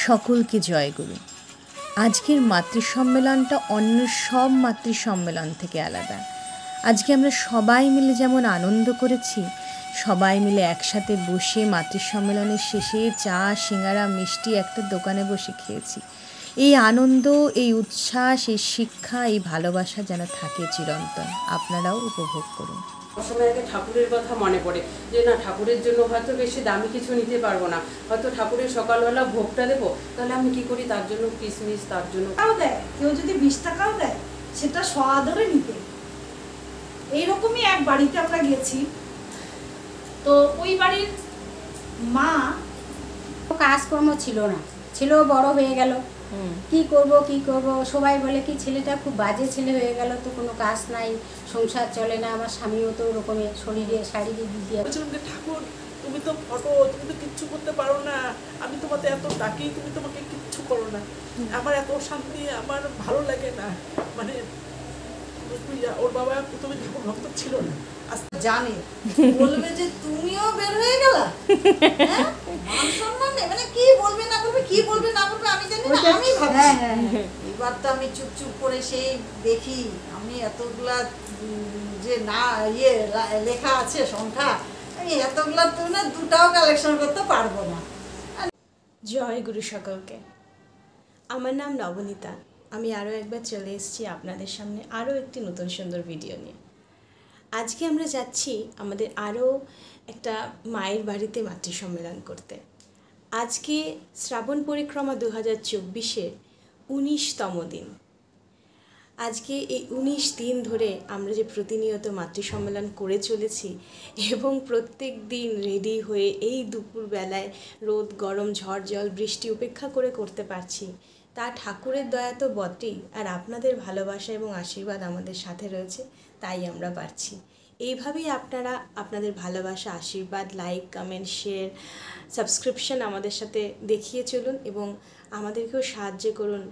সকলকে জয়গুরু। আজকের মাতৃসম্মেলনটা অন্য সব মাতৃসম্মেলন থেকে আলাদা। আজকে আমরা সবাই মিলে যেমন আনন্দ করেছি, সবাই মিলে একসাথে বসে মাতৃসম্মেলনের শেষে চা, সিঙ্গারা, মিষ্টি একটা দোকানে বসে খেয়েছি। এই আনন্দ, এই উচ্ছ্বাস, এই শিক্ষা, এই ভালোবাসা যেন থাকে চিরন্তন। আপনারাও উপভোগ করুন। সময় আগে ঠাকুরের কথা মনে পড়ে যে না, ঠাকুরের জন্য হয়তো বেশি দামি কিছু নিতে পারবো না, হয়তো ঠাকুরের সকালবেলা ভোগটা দেবো, তাহলে আমি কি করি, তার জন্য কিশমিশ, তার জন্য দেয় কেউ যদি 20 টাকাও দেয় সেটা সআদরে নিতে। এইরকমই এক বাড়িতে আমরা গেছি, তো ওই বাড়ির মা কাজকর্ম ছিল না, ছিল বড় হয়ে গেল, কি করব সবাই বলে কি ছেলেটা খুব বাজে ছেলে হয়ে গেল, তো কোনো কাজ নাই, সংসার চলে না। আমার স্বামীও তো ওরকমের শরীরে শারীরিক দিক দিয়ে ঠাকুর তুমি তো ফটো, তুমি তো কিচ্ছু করতে পারো না, আমি তোমাকে এত ডাকি, তুমি তোমাকে কিচ্ছু করো না, আমার এত শান্তি, আমার ভালো লাগে না। মানে ওর বাবা প্রথমে ঠাকুর ভক্ত ছিল না, জানে বলবে যে তুমিও বের হয়ে গেলা, মান সম্মান নেই, মানে কি বলবে না বলবে, কি বলবে না বলবে আমি জানি না। আমি ভাবছি এবার তো আমি চুপচুপ করে সেই দেখি, আমি এতগুলা যে না লেখা আছে সংখ্যা, আমি এতগুলা তো না দুটাও কালেকশন করতে পারবো না। জয় গুরু সকলকে। আমার নাম নবনীতা। আমি আরও একবার চলে এসেছি আপনাদের সামনে আরও একটি নতুন সুন্দর ভিডিও নিয়ে। আজকে আমরা যাচ্ছি আমাদের আরও একটা মায়ের বাড়িতে মাতৃসম্মেলন করতে। আজকে শ্রাবণ পরিক্রমা 2024-এর 19তম দিন। আজকে এই 19 দিন ধরে আমরা যে প্রতিনিয়ত মাতৃসম্মেলন করে চলেছি এবং প্রত্যেক দিন রেডি হয়ে এই দুপুরবেলায় রোদ, গরম, ঝড়, জল, বৃষ্টি উপেক্ষা করে করতে পারছি, তা ঠাকুরের দয়া তো বটেই, আর আপনাদের ভালোবাসা এবং আশীর্বাদ আমাদের সাথে রয়েছে, তাই আমরা পারছি। এইভাবেই আপনারা আপনাদের ভালোবাসা, আশীর্বাদ, লাইক, কমেন্ট, শেয়ার, সাবস্ক্রিপশন আমাদের সাথে দেখিয়ে চলুন এবং আমাদেরকেও সাহায্য করুন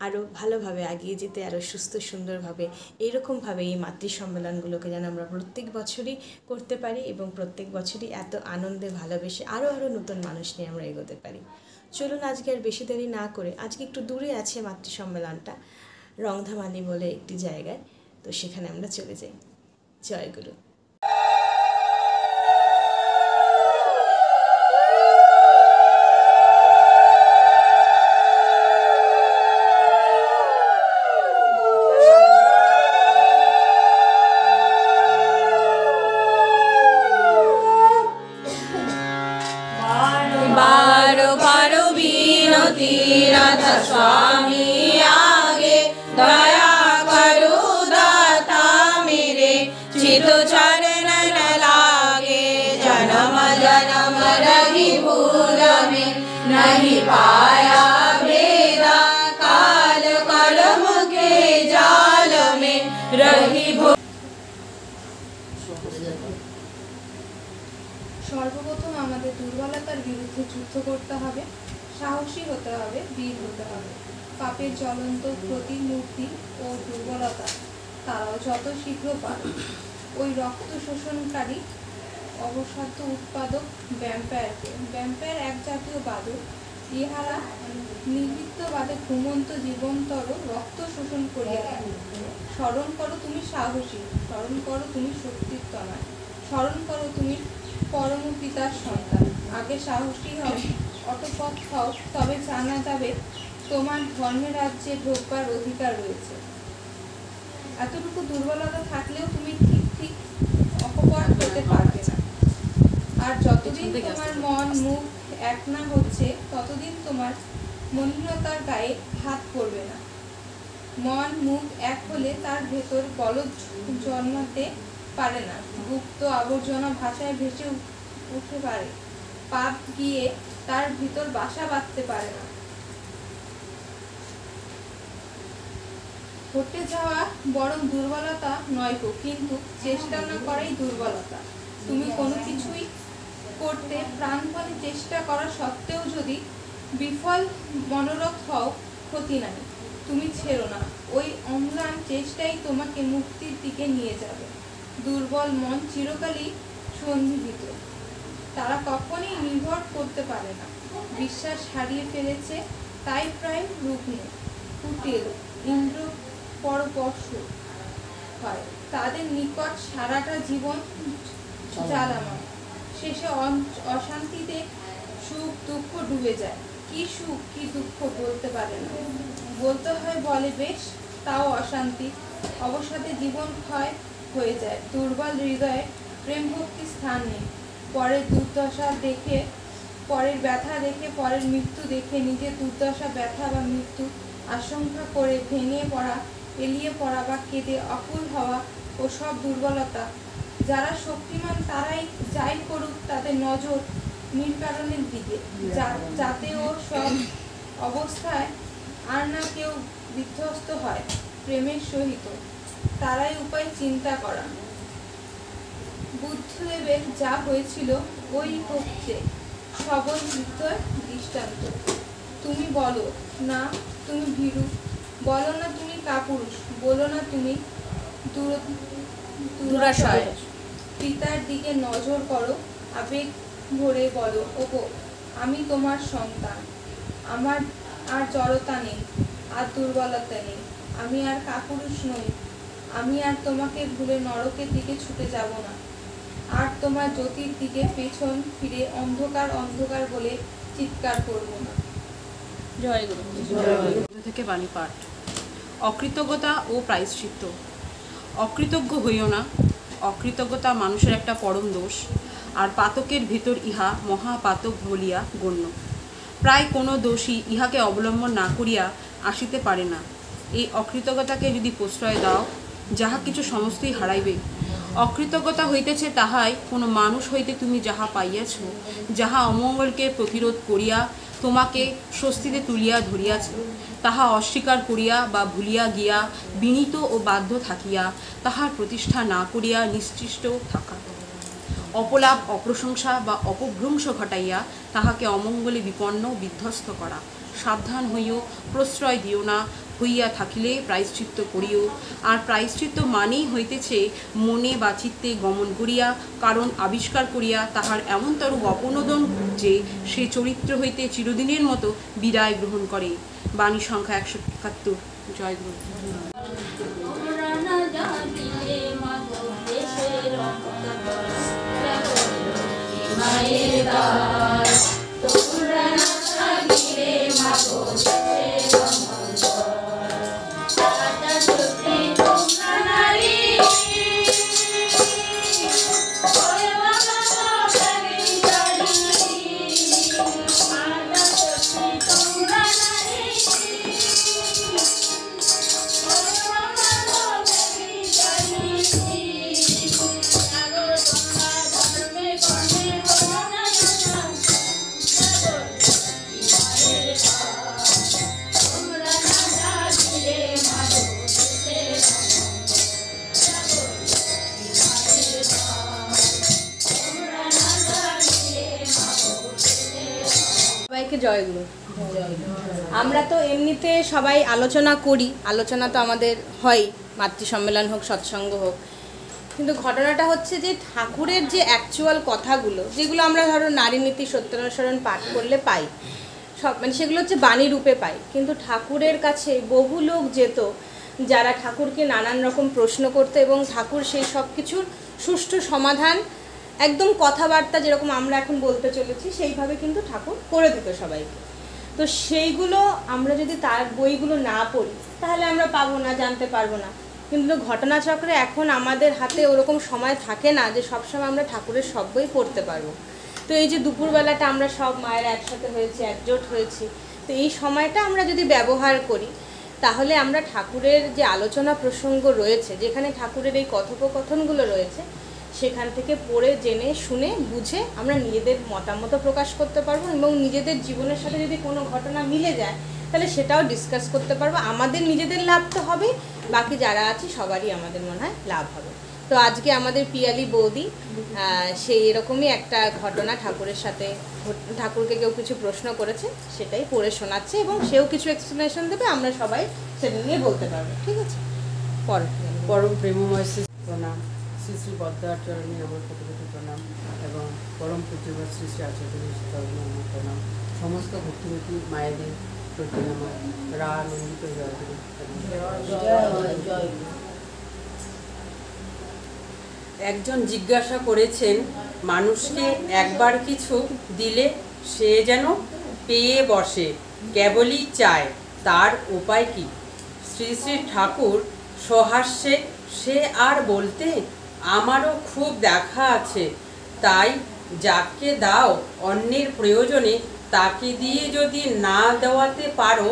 আরও ভালোভাবে এগিয়ে যেতে, আরও সুস্থ সুন্দরভাবে। এইরকমভাবে এই মাতৃসম্মেলনগুলোকে যেন আমরা প্রত্যেক বছরই করতে পারি এবং প্রত্যেক বছরই এত আনন্দে ভালোবেসে আরও নতুন মানুষ নিয়ে আমরা এগোতে পারি। চলুন আজকে আর বেশি দেরি না করে, আজকে একটু দূরে আছে মাতৃসম্মেলনটা, রংধামালি বলে একটি জায়গায়, তো সেখানে আমরা চলে যাই। জয় গুরু। स्वामी आगे दया करो दाता मेरे, चित चरण न लागे, जन्म जन्म रही भूल में नहीं पाया भेदा, काल कलम के जाल में रही সর্বপ্রথম আমাদের দুর্বলতার বিরুদ্ধে যুদ্ধ করতে হবে, সাহসী হতে হবে, বীর হতে হবে। পাপের জ্বলন্ত প্রতিমূর্তি ও দুর্বলতা তারাও যত শীঘ্র পারে ওই রক্ত শোষণকারী অবসাধ্য উৎপাদক ভ্যাম্পায়ার এক জাতীয় বাদক, ইহারা নিবৃত্তবাদে ঘুমন্ত জীবন্তর রক্ত শোষণ করিয়া থাকে। স্মরণ করো তুমি সাহসী, স্মরণ করো তুমি শক্তির তনয়, স্মরণ করো তুমি পরম পিতার সন্তান। আগে সাহসী হও, অতঃপর হও, তবে জানা যাবে তোমার ধর্মের রাজ্যে ঢোকবার অধিকার রয়েছে। এতটুকু দুর্বলতা থাকলেও তুমি ঠিক অকপট হতে পারবে না। আর যতদিন তোমার মন মুখ এক না হচ্ছে, ততদিন তোমার মলিনতার গায়ে হাত পড়বে না। মন মুখ এক হলে তার ভেতর গলদ জন্মাতে পারে না, গুপ্ত আবর্জনা ভাষায় ভেসে উঠতে পারে, পাপ গিয়ে তার ভিতর বাসা বাঁধতে পারে না। ঘটে যাওয়া বরং দুর্বলতা নয় গো, কিন্তু চেষ্টা না করাই দুর্বলতা। তুমি কোনো কিছুই করতে প্রাণপণে চেষ্টা করা সত্ত্বেও যদি বিফল মনোরথ হও, ক্ষতি নাই, তুমি ছেড়ো না। ওই অম্লান চেষ্টাই তোমাকে মুক্তির দিকে নিয়ে যাবে। দুর্বল মন চিরকালই সন্দিগ্ধ, তারা কখনই নির্ভর করতে পারে না। বিশ্বাস হারিয়ে ফেলেছে, তাই প্রায় রুগ্ন, কুটিল, ইন্দ্র পরবশ হয়। তাদের নিকট সারাটা জীবন জ্বালাময়। শেষে অশান্তিতে সুখ দুঃখ ডুবে যায়। কি সুখ কি দুঃখ বলতে পারে না, বলতে হয় বলে বেশ, তাও অশান্তি। অবসাদে জীবন ক্ষয় হয়ে যায়। দুর্বল হৃদয়ে প্রেম ভক্তি স্থান নেই। পরের দুর্দশা দেখে, পরের ব্যথা দেখে, পরের মৃত্যু দেখে নিজের দুর্দশা ব্যথা বা মৃত্যু আশঙ্কা করে ভেঙে পড়া, এলিয়ে পড়া বা কেঁদে অকুল হওয়া ও সব দুর্বলতা। যারা শক্তিমান তারাই যাই করুক তাদের নজর নির্কারণের দিকে, যাতে ও সব অবস্থায় আর না কেউ বিধ্বস্ত হয় প্রেমের সহিত, তারাই উপায় চিন্তা করা। বুদ্ধদেবের যা হয়েছিল ওই হচ্ছে সবল হৃদয় দৃষ্টান্ত। তুমি বলো না তুমি ভীরু, বলো না তুমি কাপুরুষ, বলো না তুমি দুরাশয়। পিতার দিকে নজর করো, আবেগ ভরে বলো, ওগো আমি তোমার সন্তান, আমার আর জড়তা নেই, আর দুর্বলতা নেই, আমি আর কাপুরুষ নই, আমি আর তোমাকে ভুলে নরকের দিকে ছুটে যাব না, আর তোমার জ্যোতির দিকে পেছন ফিরে অন্ধকার অন্ধকার বলে চিৎকার করব না। জয় গুরু। থেকে বাণী পাঠ। অকৃতজ্ঞতা ও প্রায়শ্চিত্ত। অকৃতজ্ঞ হইও না, অকৃতজ্ঞতা মানুষের একটা পরম দোষ, আর পাতকের ভেতর ইহা মহাপাতক বলিয়া গণ্য। প্রায় কোনো দোষী ইহাকে অবলম্বন না করিয়া আসিতে পারে না। এই অকৃতজ্ঞতাকে যদি প্রশ্রয় দাও, যাহা কিছু সমস্তই হারাইবে। অকৃতজ্ঞতা হইতেছে তাহাই কোনো মানুষ হইতে তুমি যাহা পাইয়াছ, যাহা অমঙ্গলকে প্রতিরোধ করিয়া তোমাকে স্বস্তিতে তুলিয়া ধরিয়াছে, তাহা অস্বীকার করিয়া বা ভুলিয়া গিয়া বিনীত ও বাধ্য থাকিয়া তাহার প্রতিষ্ঠা না করিয়া নিশ্চিষ্ট থাকা। অপলাপ অপ্রশংসা বা অপভ্রংশ ঘটাইয়া তাহাকে অমঙ্গলে বিপন্ন বিধ্বস্ত করা। সাবধান হইও, প্রশ্রয় দিও না, হইয়া থাকিলে প্রায়শ্চিত্ত করিও। আর প্রায়শ্চিত্ত মানেই হইতেছে মনে বা চিত্তে গমন করিয়া কারণ আবিষ্কার করিয়া তাহার এমনতর অপনোদন যে সে চরিত্র হইতে চিরদিনের মতো বিদায় গ্রহণ করে। বাণী সংখ্যা 171। জয় গুরু। সবাইকে জয় গুরু। আমরা তো এমনিতে সবাই আলোচনা করি, আলোচনা তো আমাদের হয়, মাতৃ সম্মেলন হোক সৎসঙ্গ হোক, কিন্তু ঘটনাটা হচ্ছে যে ঠাকুরের যে অ্যাকচুয়াল কথাগুলো যেগুলো আমরা ধরো নারী নীতি সত্যানুসরণ পাঠ করলে পাই, সব মানে সেগুলো হচ্ছে বাণী রূপে পাই, কিন্তু ঠাকুরের কাছে বহু লোক যেত যারা ঠাকুরকে নানান রকম প্রশ্ন করতো এবং ঠাকুর সেই সব কিছুর সুষ্ঠু সমাধান একদম কথাবার্তা যেরকম আমরা এখন বলতে চলেছি সেইভাবে কিন্তু ঠাকুর করে দিত সবাইকে। তো সেইগুলো আমরা যদি তার বইগুলো না পড়ি তাহলে আমরা পাবো না, জানতে পারবো না। কিন্তু ঘটনাচক্রে এখন আমাদের হাতে ওরকম সময় থাকে না যে সবসময় আমরা ঠাকুরের সব বই পড়তে পারবো। তো এই যে দুপুরবেলাটা আমরা সব মায়েরা একসাথে হয়েছি, একজোট হয়েছি, তো এই সময়টা আমরা যদি ব্যবহার করি তাহলে আমরা ঠাকুরের যে আলোচনা প্রসঙ্গ রয়েছে, যেখানে ঠাকুরের এই কথোপকথনগুলো রয়েছে, সেখান থেকে পড়ে জেনে শুনে বুঝে আমরা নিজেদের মতামত প্রকাশ করতে পারবো এবং নিজেদের জীবনের সাথে যদি কোনো ঘটনা মিলে যায় তাহলে সেটাও ডিসকাস করতে পারবো। আমাদের নিজেদের লাভ তো হবে, বাকি যারা আছে সবারই আমাদের মনে হয় লাভ হবে। তো আজকে আমাদের পিয়ালি বৌদি সেই এরকমই একটা ঘটনা ঠাকুরের সাথে, ঠাকুরকে কেউ কিছু প্রশ্ন করেছে সেটাই পড়ে শোনাচ্ছে এবং সেও কিছু এক্সপ্লেনেশন দেবে, আমরা সবাই সেটা নিয়ে বলতে পারবো। ঠিক আছে? পরম প্রেমময় শ্রী প্রণাম। শ্রী শ্রী পদ্মার চরণে আমার কোটি কোটি প্রণাম এবং পরম পূজ্যবাদ শ্রী শ্রী আচার্যের চরণে আমার প্রণাম। সমস্ত ভক্তিমতী মায়েদের প্রতি আমার আনন্দিত জয়গুরু। একজন জিজ্ঞাসা করেছেন, মানুষকে একবার কিছু দিলে সে যেন পেয়ে বসে, কেবলই চায়, তার উপায় কি? শ্রী শ্রী ঠাকুর সহাস্যে, সে আর বলতে, আমারও খুব দেখা আছে, তাই যাকে দাও অন্যের প্রয়োজনে তাকে দিয়ে যদি না দেওয়াতে পারো,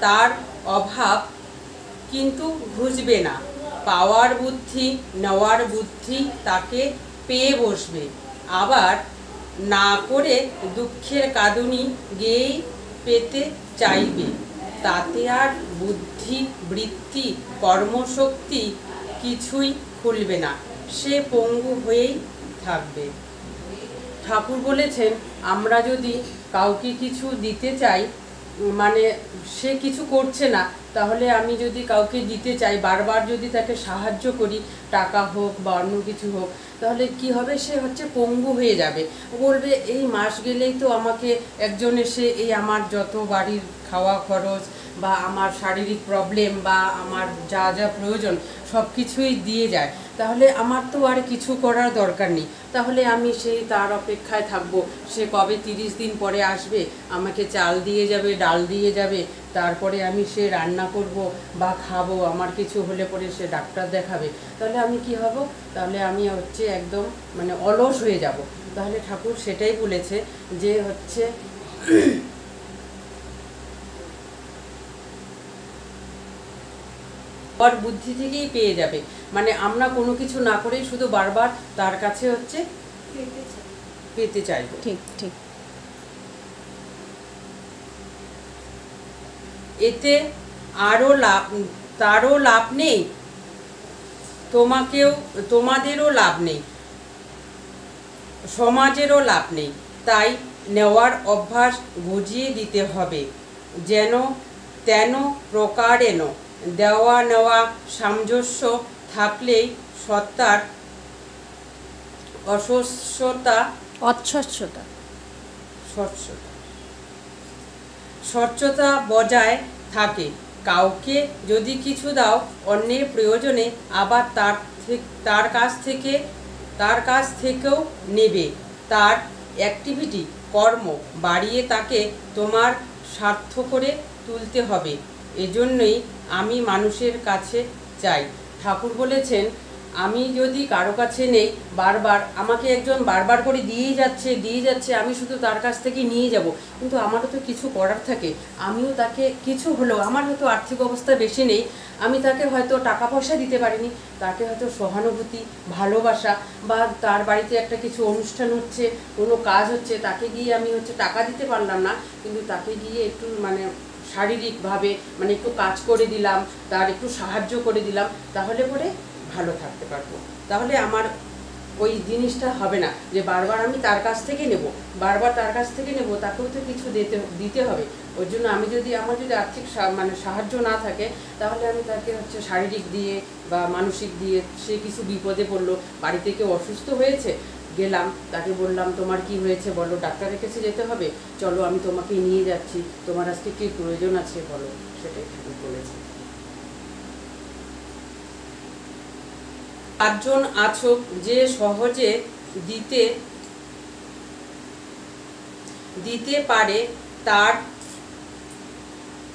তার অভাব কিন্তু ঘুচবে না। পাওয়ার বুদ্ধি, নেওয়ার বুদ্ধি তাকে পেয়ে বসবে। আবার না করে দুঃখের কাঁদুনি গেয়েই পেতে চাইবে, তাতে আর বুদ্ধি, বৃত্তি, কর্মশক্তি কিছুই খুলবে না, সে পঙ্গু হয়েই থাকবে। ঠাকুর বলেছেন, আমরা যদি কাউকে কিছু দিতে চাই, মানে সে কিছু করছে না, তাহলে আমি যদি কাউকে দিতে চাই, বারবার যদি তাকে সাহায্য করি, টাকা হোক বা অন্য কিছু হোক, তাহলে কি হবে, সে হচ্ছে পঙ্গু হয়ে যাবে। বলবে এই মাস গেলেই তো আমাকে একজন এসে এই আমার যত বাড়ির খাওয়া খরচ বা আমার শারীরিক প্রবলেম বা আমার যা যা প্রয়োজন সব কিছুই দিয়ে যায়, তাহলে আমার তো আর কিছু করার দরকার নেই। তাহলে আমি সেই তার অপেক্ষায় থাকবো, সে কবে 30 দিন পরে আসবে, আমাকে চাল দিয়ে যাবে, ডাল দিয়ে যাবে, তারপরে আমি সে রান্না করব বা খাবো, আমার কিছু হলে পরে সে ডাক্তার দেখাবে, তাহলে আমি কি হব, তাহলে আমি হচ্ছে একদম মানে অলস হয়ে যাব। তাহলে ঠাকুর সেটাই বলেছে যে হচ্ছে ওর বুদ্ধি থেকেই পেয়ে যাবে, মানে আমরা কোনো কিছু না করেই শুধু বারবার তার কাছে হচ্ছে পেতে চাইব। ঠিক ঠিক। এতে তারও লাভ নেই, তোমাদেরও লাভ নেই, সমাজেরও লাভ নেই। তাই নেওয়ার অভ্যাস বুঝিয়ে দিতে হবে, যেন তেন প্রকারেণ দেওয়া নেওয়া সামঞ্জস্য থাকলেই সত্তার স্বচ্ছতা বজায় থাকে। কাউকে যদি কিছু দাও অন্যের প্রয়োজনে, আবার তার কাছ থেকেও নেবে, তার অ্যাক্টিভিটি, কর্ম বাড়িয়ে তাকে তোমার স্বার্থ করে তুলতে হবে। এজন্যই আমি মানুষের কাছে চাই। ঠাকুর বলেছেন, আমি যদি কারো কাছে নেই, বারবার আমাকে একজন বারবার করে দিয়েই যাচ্ছে, আমি শুধু তার কাছ থেকে নিয়ে যাব, কিন্তু আমারও তো কিছু করার থাকে। আমিও তাকে কিছু হলেও, আমার হয়তো আর্থিক অবস্থা বেশি নেই, আমি তাকে হয়তো টাকা পয়সা দিতে পারিনি, তাকে হয়তো সহানুভূতি, ভালোবাসা, বা তার বাড়িতে একটা কিছু অনুষ্ঠান হচ্ছে, কোনো কাজ হচ্ছে, তাকে গিয়ে আমি হচ্ছে টাকা দিতে পারলাম না, কিন্তু তাকে গিয়ে একটু মানে শারীরিকভাবে মানে একটু কাজ করে দিলাম, তার একটু সাহায্য করে দিলাম, তাহলে পরে ভালো থাকতে পারবো। তাহলে আমার ওই জিনিসটা হবে না যে বারবার আমি তার কাছ থেকে নেব, তাকেও তো কিছু দিতে হবে। ওই জন্য আমার যদি আর্থিক মানে সাহায্য না থাকে, তাহলে আমি তাকে হচ্ছে শারীরিক দিয়ে বা মানসিক দিয়ে, সে কিছু বিপদে পড়লো, বাড়ি থেকে অসুস্থ হয়েছে, গেলাম, তাকে বললাম তোমার কি হয়েছে বলো, ডাক্তারের কাছে যেতে হবে, চলো আমি তোমাকে নিয়ে যাচ্ছি, তোমার আজকে কি প্রয়োজন আছে বলো, সেটাই ঠাকুর বলেছে। 5 জন আছো যে সহজে দিতে পারে,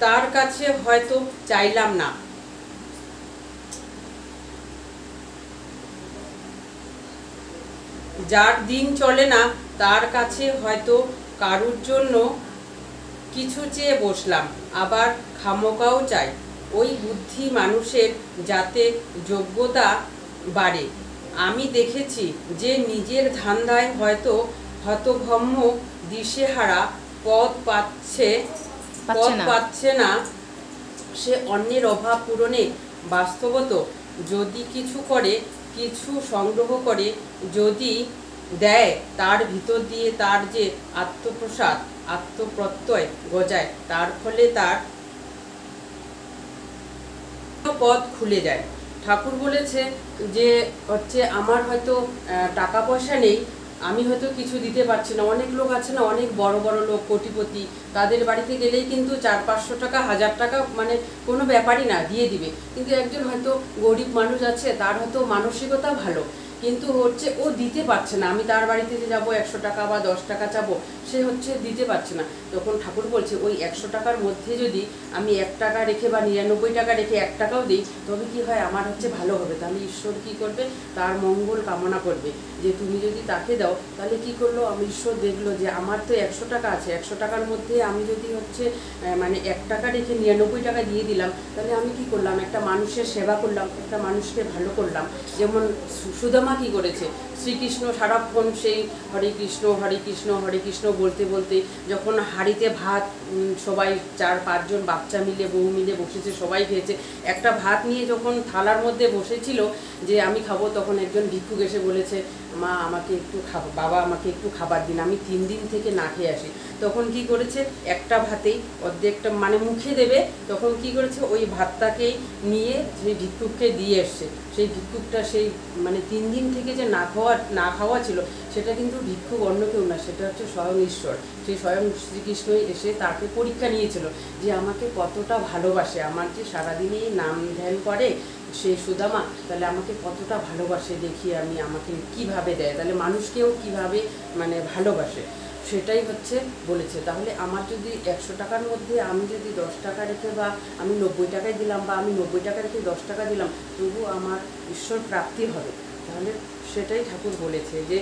তার কাছে হয়তো চাইলাম না, যার দিন চলে না তার কাছে হয়তো কারুর জন্য কিছু চেয়ে বসলাম, আবার খামোকাও চাই। ওই বুদ্ধি মানুষের যাতে যোগ্যতা বাড়ে। আমি দেখেছি যে নিজের ধান্দায় হয়তো হতভম্ব, দিশেহারা, পথ পাচ্ছে না, সে অন্যের অভাব পূরণে বাস্তবত যদি কিছু করে, কিছু সংগ্রহ করে যদি দেয়, তার ভিতর দিয়ে তার যে আত্মপ্রসাদ, আত্মপ্রত্যয় গজায়, তার ফলে তার পথ খুলে যায়। ঠাকুর বলেছে যে হচ্ছে আমার হয়তো টাকা পয়সা নেই, আমি হয়তো কিছু দিতে পারছি না। অনেক লোক আছে না, অনেক বড় বড় লোক, কোটিপতি, তাদের বাড়িতে গেলেই কিন্তু 400-500 টাকা, 1000 টাকা মানে কোনো ব্যাপারই না, দিয়ে দিবে। কিন্তু একজন হয়তো গরিব মানুষ আছে, তার হয়তো মানসিকতা ভালো, কিন্তু হচ্ছে ও দিতে পারছে না। আমি তার বাড়িতে যে যাবো 100 টাকা বা 10 টাকা চাবো, সে হচ্ছে দিতে পারছে না। তখন ঠাকুর বলছে ওই 100 টাকার মধ্যে যদি আমি 1 টাকা রেখে বা 99 টাকা রেখে 1 টাকাও দিই, তবে কি হয়, আমার হচ্ছে ভালো হবে। তাহলে ঈশ্বর কি করবে, তার মঙ্গল কামনা করবে। যে তুমি যদি তাকে দাও, তাহলে কি করলো, আমি ঈশ্বর দেখলো যে আমার তো 100 টাকা আছে, 100 টাকার মধ্যে আমি যদি হচ্ছে মানে 1 টাকা রেখে 99 টাকা দিয়ে দিলাম, তাহলে আমি কি করলাম, একটা মানুষের সেবা করলাম, একটা মানুষকে ভালো করলাম। যেমন সুদামা কি করেছে, শ্রীকৃষ্ণ সারাক্ষণ সেই হরে কৃষ্ণ হরে কৃষ্ণ হরে কৃষ্ণ বলতে বলতে যখন হাঁড়িতে ভাত সবাই 4-5 জন বাচ্চা মিলে বউ মিলে বসেছে, সবাই খেয়েছে, একটা ভাত নিয়ে যখন থালার মধ্যে বসেছিল যে আমি খাবো, তখন একজন ভিক্ষুক এসে বলেছে, মা আমাকে একটু বাবা আমাকে একটু খাবার দিন, আমি 3 দিন থেকে না খেয়ে আসি। তখন কি করেছে, একটা ভাতেই অর্ধেকটা মানে মুখে দেবে, তখন কি করেছে, ওই ভাতটাকেই নিয়ে সেই ভিক্ষুককে দিয়ে এসছে। সেই ভিক্ষুকটা সেই মানে 3 দিন থেকে যে না খাওয়া ছিল, সেটা কিন্তু ভিক্ষুক অন্য কেউ না, সেটা হচ্ছে স্বয়ং ঈশ্বর। সেই স্বয়ং শ্রীকৃষ্ণই এসে তাকে পরীক্ষা নিয়েছিল যে আমাকে কতটা ভালোবাসে, আমার যে সারাদিনই নাম ধ্যান করে সে সুদামা, তাহলে আমাকে কতটা ভালোবাসে, দেখি আমি আমাকে কিভাবে দেয়, তাহলে মানুষকেও কিভাবে মানে ভালোবাসে, সেটাই হচ্ছে বলেছে। তাহলে আমার যদি 100 টাকার মধ্যে আমি যদি 10 টাকা রেখে বা আমি 90 টাকায় দিলাম, বা আমি 90 টাকা রেখে 10 টাকা দিলাম, তবু আমার ঈশ্বর প্রাপ্তি হবে। তাহলে সেটাই ঠাকুর বলেছে যে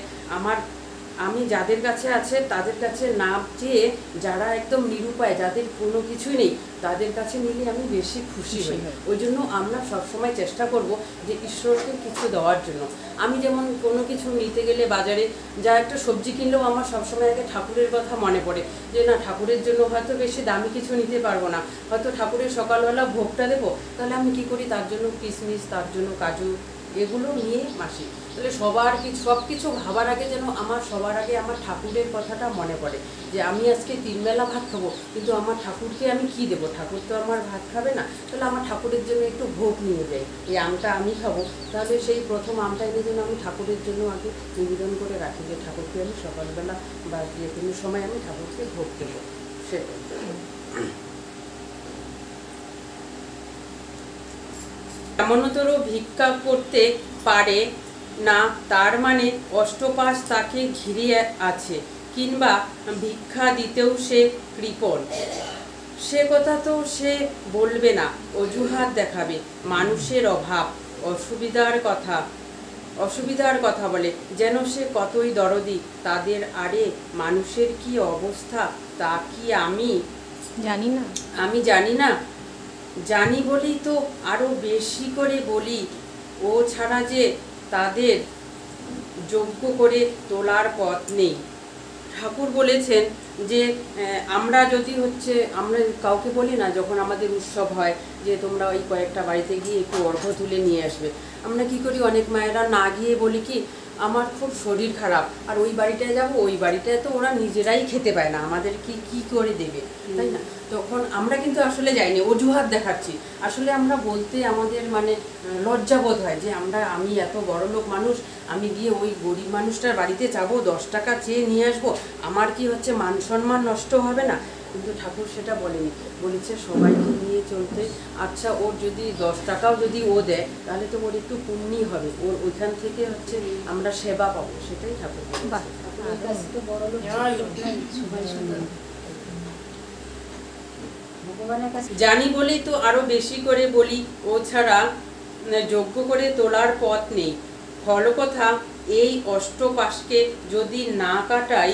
আমি যাদের কাছে আছে তাদের কাছে না চেয়ে, যারা একদম নিরুপায়, যাদের কোনো কিছুই নেই, তাদের কাছে নিলে আমি বেশি খুশি হই। ওই জন্য আমরা সবসময় চেষ্টা করব যে ঈশ্বরকে কিছু দেওয়ার জন্য। আমি যেমন কোনো কিছু নিতে গেলে বাজারে যা একটা সবজি কিনলেও আমার সবসময় আগে ঠাকুরের কথা মনে পড়ে, যে না ঠাকুরের জন্য হয়তো বেশি দামি কিছু নিতে পারবো না, হয়তো ঠাকুরের সকালবেলা ভোগটা দেবো, তাহলে আমি কি করি, তার জন্য কিশমিশ, তার জন্য কাজু, এগুলো নিয়ে আসি। তাহলে সব কিছু ভাবার আগে যেন সবার আগে আমার ঠাকুরের কথাটা মনে পড়ে, যে আমি আজকে 3 বেলা ভাত খাবো, কিন্তু আমার ঠাকুরকে আমি কি দেবো, ঠাকুর তো আমার ভাত খাবে না, তাহলে আমার ঠাকুরের জন্য একটু ভোগ নিয়ে যাই, এই আমটা আমি খাবো, তাহলে সেই প্রথম আমটা এনে যেন আমি ঠাকুরের জন্য আগে নিবেদন করে রাখি, যে ঠাকুরকে আমি সকালবেলা বা যে কোনো সময় আমি ঠাকুরকে ভোগ দেবো, সেটাই। এমনতর ভিক্ষা করতে পারে না তার মানে অষ্টপাশ তাকে ঘিরে আছে, কিংবা ভিক্ষা দিতেও সে কৃপণ, সে কথা তো সে বলবে না, অজুহাত দেখাবে। মানুষের অভাব, অসুবিধার কথা বলে, যেন সে কতই দরদি তাদের। আরে মানুষের কি অবস্থা তা কি আমি জানি না, জানি বলেই তো আরো বেশি করে বলি, ও ছাড়া যে তাদের যোগ্য করে তোলার পথ নেই। ঠাকুর বলেছেন যে আমরা যদি আমরা কাউকে বলি না, যখন আমাদের উৎসব হয় যে তোমরা ওই কয়েকটা বাড়িতে গিয়ে একটু অর্ঘ্য তুলে নিয়ে আসবে, আমরা কি করি, অনেক মায়েরা না গিয়ে বলি কি, আমার খুব শরীর খারাপ, আর ওই বাড়িটায় যাব, ওই বাড়িটায় তো ওরা নিজেরাই খেতে পায় না, আমাদের কি করে দেবে, তাই না? তখন আমরা কিন্তু আসলে যাইনি, অজুহাত দেখাচ্ছি। আসলে আমরা বলতে আমাদের মানে লজ্জাবোধ হয় যে আমি এত বড় লোক মানুষ, আমি গিয়ে ওই গরিব মানুষটার বাড়িতে যাবো, 10 টাকা চেয়ে নিয়ে আসবো, আমার কি হচ্ছে মান সম্মান নষ্ট হবে না? কিন্তু ঠাকুর সেটা বলেনি, বলেছে সবাইকে নিয়ে চলতে। আচ্ছা, ওর যদি 10 টাকাও যদি ও দেয়, তাহলে তো ওর একটু পুণ্যই হবে, ওর ওইখান থেকে হচ্ছে আমরা সেবা পাবো, সেটাই ঠাকুর জানি বলেই তো আরো বেশি করে বলি, ও ছাড়া যোগ্য করে তোলার পথ নেই। ফলকথা, এই অষ্টপাশকে যদি না কাটাই,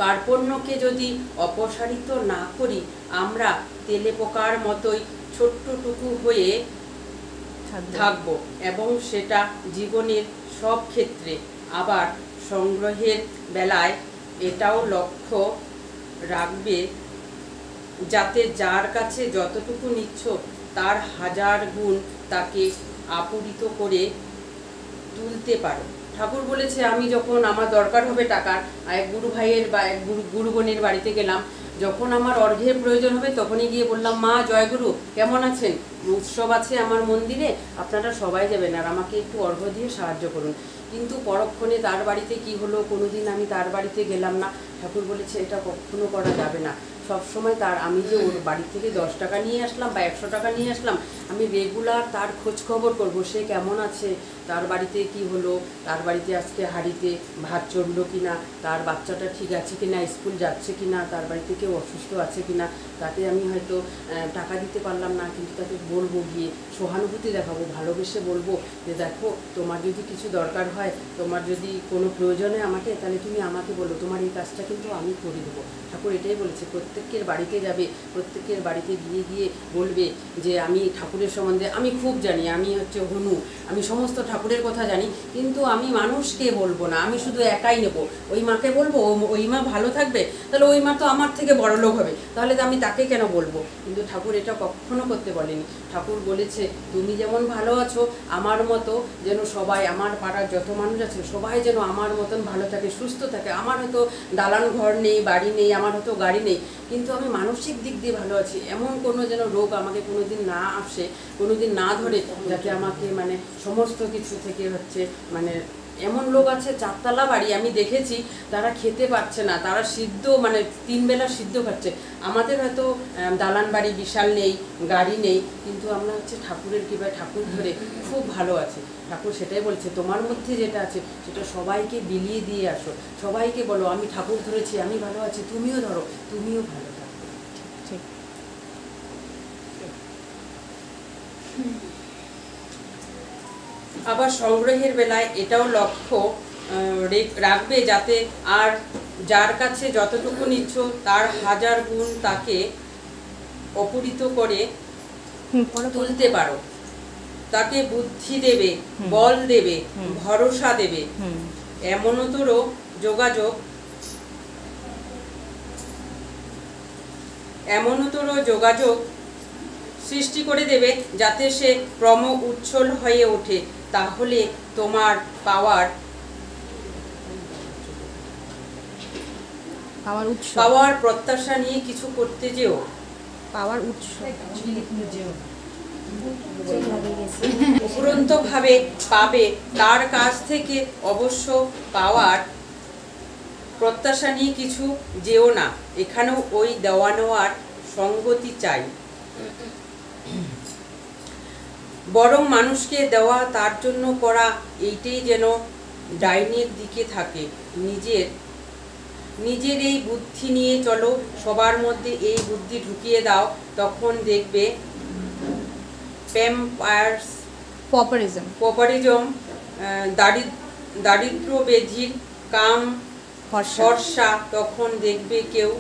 কার্পণ্যকে যদি অপসারিত না করি, আমরা তেলে পোকার মতোই ছোট্টটুকু হয়ে থাকবো, এবং সেটা জীবনের সব ক্ষেত্রে। আবার সংগ্রহের বেলায় এটাও লক্ষ্য রাখবে, যাতে যার কাছে যতটুকু নিচ্ছ তার 1000 গুণ তাকে আপূরিত করে তুলতে পারো। ঠাকুর বলেছে, আমি যখন আমার দরকার হবে টাকার, এক গুরু ভাইয়ের বা এক গুরু বোনের বাড়িতে গেলাম, যখন আমার অর্ঘ্যের প্রয়োজন হবে তখনই গিয়ে বললাম, মা জয়গুরু কেমন আছেন, উৎসব আছে আমার মন্দিরে, আপনারা সবাই যাবেন আর আমাকে একটু অর্ঘ্য দিয়ে সাহায্য করুন। কিন্তু পরক্ষণে তার বাড়িতে কি হলো, কোনোদিন আমি তার বাড়িতে গেলাম না। ঠাকুর বলেছে এটা কখনো করা যাবে না। সবসময় তার, আমি যে ওর বাড়ি থেকে 10 টাকা নিয়ে আসলাম বা 100 টাকা নিয়ে আসলাম, আমি রেগুলার তার খোঁজ খবর করবো, সে কেমন আছে, তার বাড়িতে কি হলো, তার বাড়িতে আজকে হাঁড়িতে ভাত চড়লো কিনা, তার বাচ্চাটা ঠিক আছে কিনা, স্কুল যাচ্ছে কিনা, তার বাড়িতে কেউ অসুস্থ আছে কিনা। তাতে আমি হয়তো টাকা দিতে পারলাম না, কিন্তু তাকে বলবো, গিয়ে সহানুভূতি দেখাবো, ভালোবেসে বলবো যে দেখো তোমার যদি কিছু দরকার হয়, তোমার যদি কোনো প্রয়োজনে আমাকে, তাহলে তুমি আমাকে বলো, তোমার এই কাজটা কিন্তু আমি করে দেবো। ঠাকুর এটাই বলেছে, প্রত্যেকের বাড়িতে যাবে, প্রত্যেকের বাড়িতে গিয়ে গিয়ে বলবে যে আমি ঠাকুরের সম্বন্ধে আমি খুব জানি, আমি হচ্ছে হনু, আমি সমস্ত ঠাকুরের কথা জানি, কিন্তু আমি মানুষকে বলবো না, আমি শুধু একাই নেবো। ওই মাকে বলবো, ওই মা ভালো থাকবে, তাহলে ওই মা তো আমার থেকে বড় লোক হবে, তাহলে তো আমি তাকে কেন বলবো। কিন্তু ঠাকুর এটা কখনো করতে বলেনি। ঠাকুর বলেছে তুমি যেমন ভালো আছো, আমার মতো যেন সবাই, আমার পাড়ার যত মানুষ আছে সবাই যেন আমার মতন ভালো থাকে, সুস্থ থাকে। আমার হয়তো দালান ঘর নেই, বাড়ি নেই, আমার হয়তো গাড়ি নেই, কিন্তু আমি মানসিক দিক দিয়ে ভালো আছি। এমন কোনো যেন রোগ আমাকে কোনোদিন না আসে, কোনোদিন না ধরে, যাতে আমাকে মানে সমস্ত কিছু থেকে হচ্ছে মানে এমন লোক আছে 4 তলা বাড়ি, আমি দেখেছি তারা খেতে পারছে না, তারা সিদ্ধ মানে 3 বেলা সিদ্ধ খাচ্ছে। আমাদের হয়তো দালান বাড়ি বিশাল নেই, গাড়ি নেই, কিন্তু আমরা হচ্ছে ঠাকুরের কৃপায় ঠাকুর ধরে খুব ভালো আছি। ঠাকুর সেটাই বলছে, তোমার মধ্যে যেটা আছে সেটা সবাইকে বিলিয়ে দিয়ে আসো, সবাইকে বলো আমি ঠাকুর ধরেছি, আমি ভালো আছি, তুমিও ধরো, তুমিও ভালো থাকো। ঠিক। আবার সংগ্রহের বেলায় এটাও লক্ষ্য রাখবে, যাতে আর যার কাছে যতটুকু নিচ্ছ তার 1000 গুণ তাকে অপূরিত করে তুলতে পারো। তাকে বুদ্ধি দেবে, বল দেবে, ভরসা দেবে, এমনতর যোগাযোগ সৃষ্টি করে দেবে, যাতে সে ক্রম উচ্ছল হয়ে ওঠে। তাহলে তোমার পাওয়ার প্রত্যাশা নিয়ে কিছু করতে যেও, পাওয়ার উৎস উপরন্তভাবে পাবে, তার কাছ থেকে অবশ্য পাওয়ার প্রত্যাশা নিয়ে কিছু যেও না। এখানেও ওই দেওয়া নেওয়ার সঙ্গতি চাই। বরং মানুষকে দেওয়া, তার জন্য করা, এইটাই যেন ডাইনের দিকে থাকে। নিজের এই বুদ্ধি নিয়ে চলো, সবার মধ্যে এই বুদ্ধি ঢুকিয়ে দাও, তখন দেখবে পপারিজম, দারিদ্র ব্যাধির কাম ভরসা, তখন দেখবে কেউ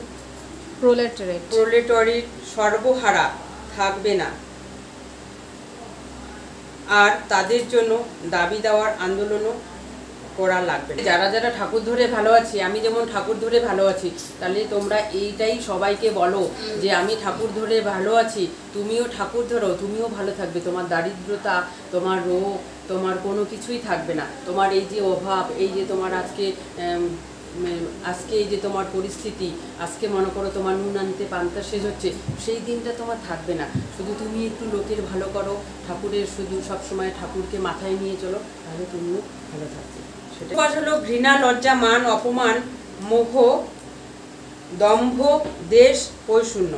প্রোলেটারির সর্বহারা থাকবে না, আর তাদের জন্য দাবি দেওয়ার আন্দোলনও করা লাগবে। যারা যারা ঠাকুর ধরে ভালো আছি, আমি যেমন ঠাকুর ধরে ভালো আছি, তাহলে তোমরা এইটাই সবাইকে বলো যে আমি ঠাকুর ধরে ভালো আছি, তুমিও ঠাকুর ধরো, তুমিও ভালো থাকবে। তোমার দারিদ্রতা, তোমার রোগ, তোমার কোনো কিছুই থাকবে না। তোমার এই যে অভাব, এই যে তোমার আজকে এই যে তোমার পরিস্থিতি, আজকে মনে করো তোমার নুন আনতে পান্তা শেষ হচ্ছে, সেই দিনটা তোমার থাকবে না। শুধু তুমি একটু লোকের ভালো করো, ঠাকুরের শুধু সবসময় ঠাকুরকে মাথায় নিয়ে চলো, তাহলে তুমিও ভালো থাকবে। সেটা হলো ঘৃণা, লজ্জা, মান, অপমান, মোহ, দম্ভ, দেশ, পৈশূন্য।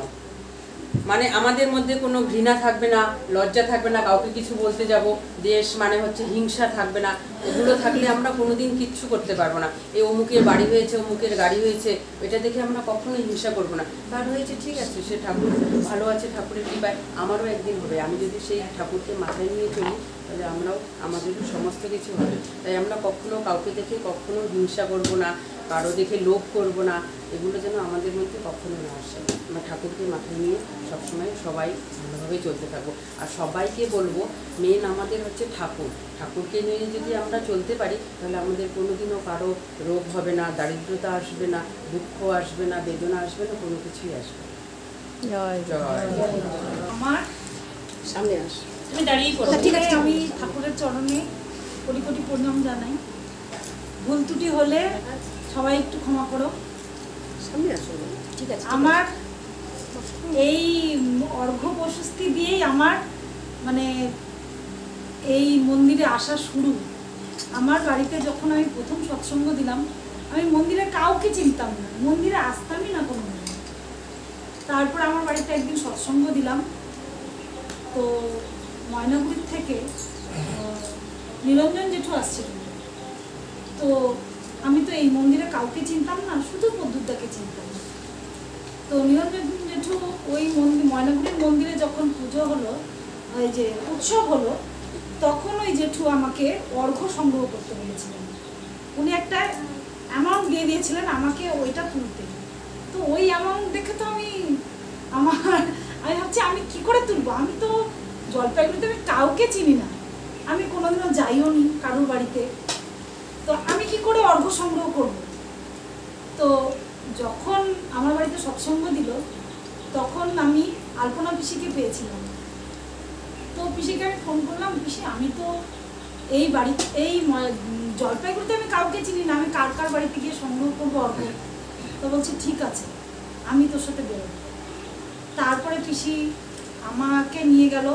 মানে আমাদের মধ্যে কোনো ঘৃণা থাকবে না, লজ্জা থাকবে না, কাউকে কিছু বলতে যাব, দেশ মানে হচ্ছে হিংসা থাকবে না। এগুলো থাকলে আমরা কোনোদিন কিচ্ছু করতে পারবো না। এই অমুকের বাড়ি হয়েছে, অমুকের গাড়ি হয়েছে, এটা দেখে আমরা কখনোই হিংসা করবো না। তার হয়েছে ঠিক আছে, সে ঠাকুর ভালো আছে, ঠাকুরের কৃপায় আমারও একদিন হবে। আমি যদি সেই ঠাকুরকে মাথায় নিয়ে চলি, তাহলে আমরাও, আমাদেরও সমস্ত কিছু হবে। তাই আমরা কখনো কাউকে দেখে কখনো হিংসা করবো না, কারো দেখে লোভ করবো না, এগুলো যেন আমাদের মধ্যে কখনো না আসে। আমরা ঠাকুরকে মাথায় নিয়ে সবসময় সবাই ভালোভাবে চলতে থাকবো। আর সবাইকে বলবো, মেন আমাদের হচ্ছে ঠাকুর। ঠাকুরকে নিয়ে যদি আমরা চলতে পারি, তাহলে আমাদের কোনোদিনও কারো রোগ হবে না, দারিদ্রতা আসবে না, দুঃখ আসবে না, বেদনা আসবে না, কোনো কিছুই আসবে না। জয় জয়। আমার সামনে আস, তুমি দাঁড়িয়ে পড়ো। ঠিক আছে, আমি ঠাকুরের চরণে কোটি কোটি প্রণাম জানাই। ভুল ত্রুটি হলে সবাই একটু ক্ষমা করো। সামনে আসো। ঠিক আছে আমার এই অর্ঘ্য প্রশস্তি দিয়েই আমার মানে এই মন্দিরে আসা শুরু। আমার বাড়িতে যখন আমি প্রথম সৎসঙ্গ দিলাম, আমি মন্দিরে কাউকে চিনতাম না, মন্দিরে আসতামই না কোনো। তারপর আমার বাড়িতে একদিন সৎসঙ্গ দিলাম, তো ময়নাগুড়ির থেকে নিরঞ্জন জেঠু আসছিল। তো আমি তো এই মন্দিরে কাউকে চিনতাম না, শুধু পদ্মুদাকে চিনতাম। তো নিরঞ্জন জেঠু ওই মন্দির ময়নাগুড়ির মন্দিরে যখন পুজো হলো, ওই যে উৎসব হলো, তখন ওই জেঠু আমাকে অর্ঘ্য সংগ্রহ করতে বলেছিলেন। উনি একটা অ্যামাউন্ট দিয়ে দিয়েছিলেন আমাকে ওইটা তুলতে। তো ওই অ্যামাউন্ট দেখে তো আমি ভাবছি আমি কি করে তুলবো, আমি তো জলপাইগুড়িতে আমি কাউকে চিনি না, আমি কোনোদিনও যাইও নি কারোর বাড়িতে, তো আমি কি করে অর্ঘ্য সংগ্রহ করব। তো যখন আমার বাড়িতে সৎসঙ্গ দিল, তখন আমি আলপনা পিসিকে পেয়েছিলাম। তো পিসিকে আমি ফোন করলাম, পিসি আমি তো এই বাড়িতে এই জলপাইগুড়িতে আমি কাউকে চিনি না, আমি কার কার বাড়িতে গিয়ে সংগ্রহ করবো অর্ঘ্য। তো বলছে ঠিক আছে, আমি তোর সাথে বেরোবো। তারপরে পিসি আমাকে নিয়ে গেল,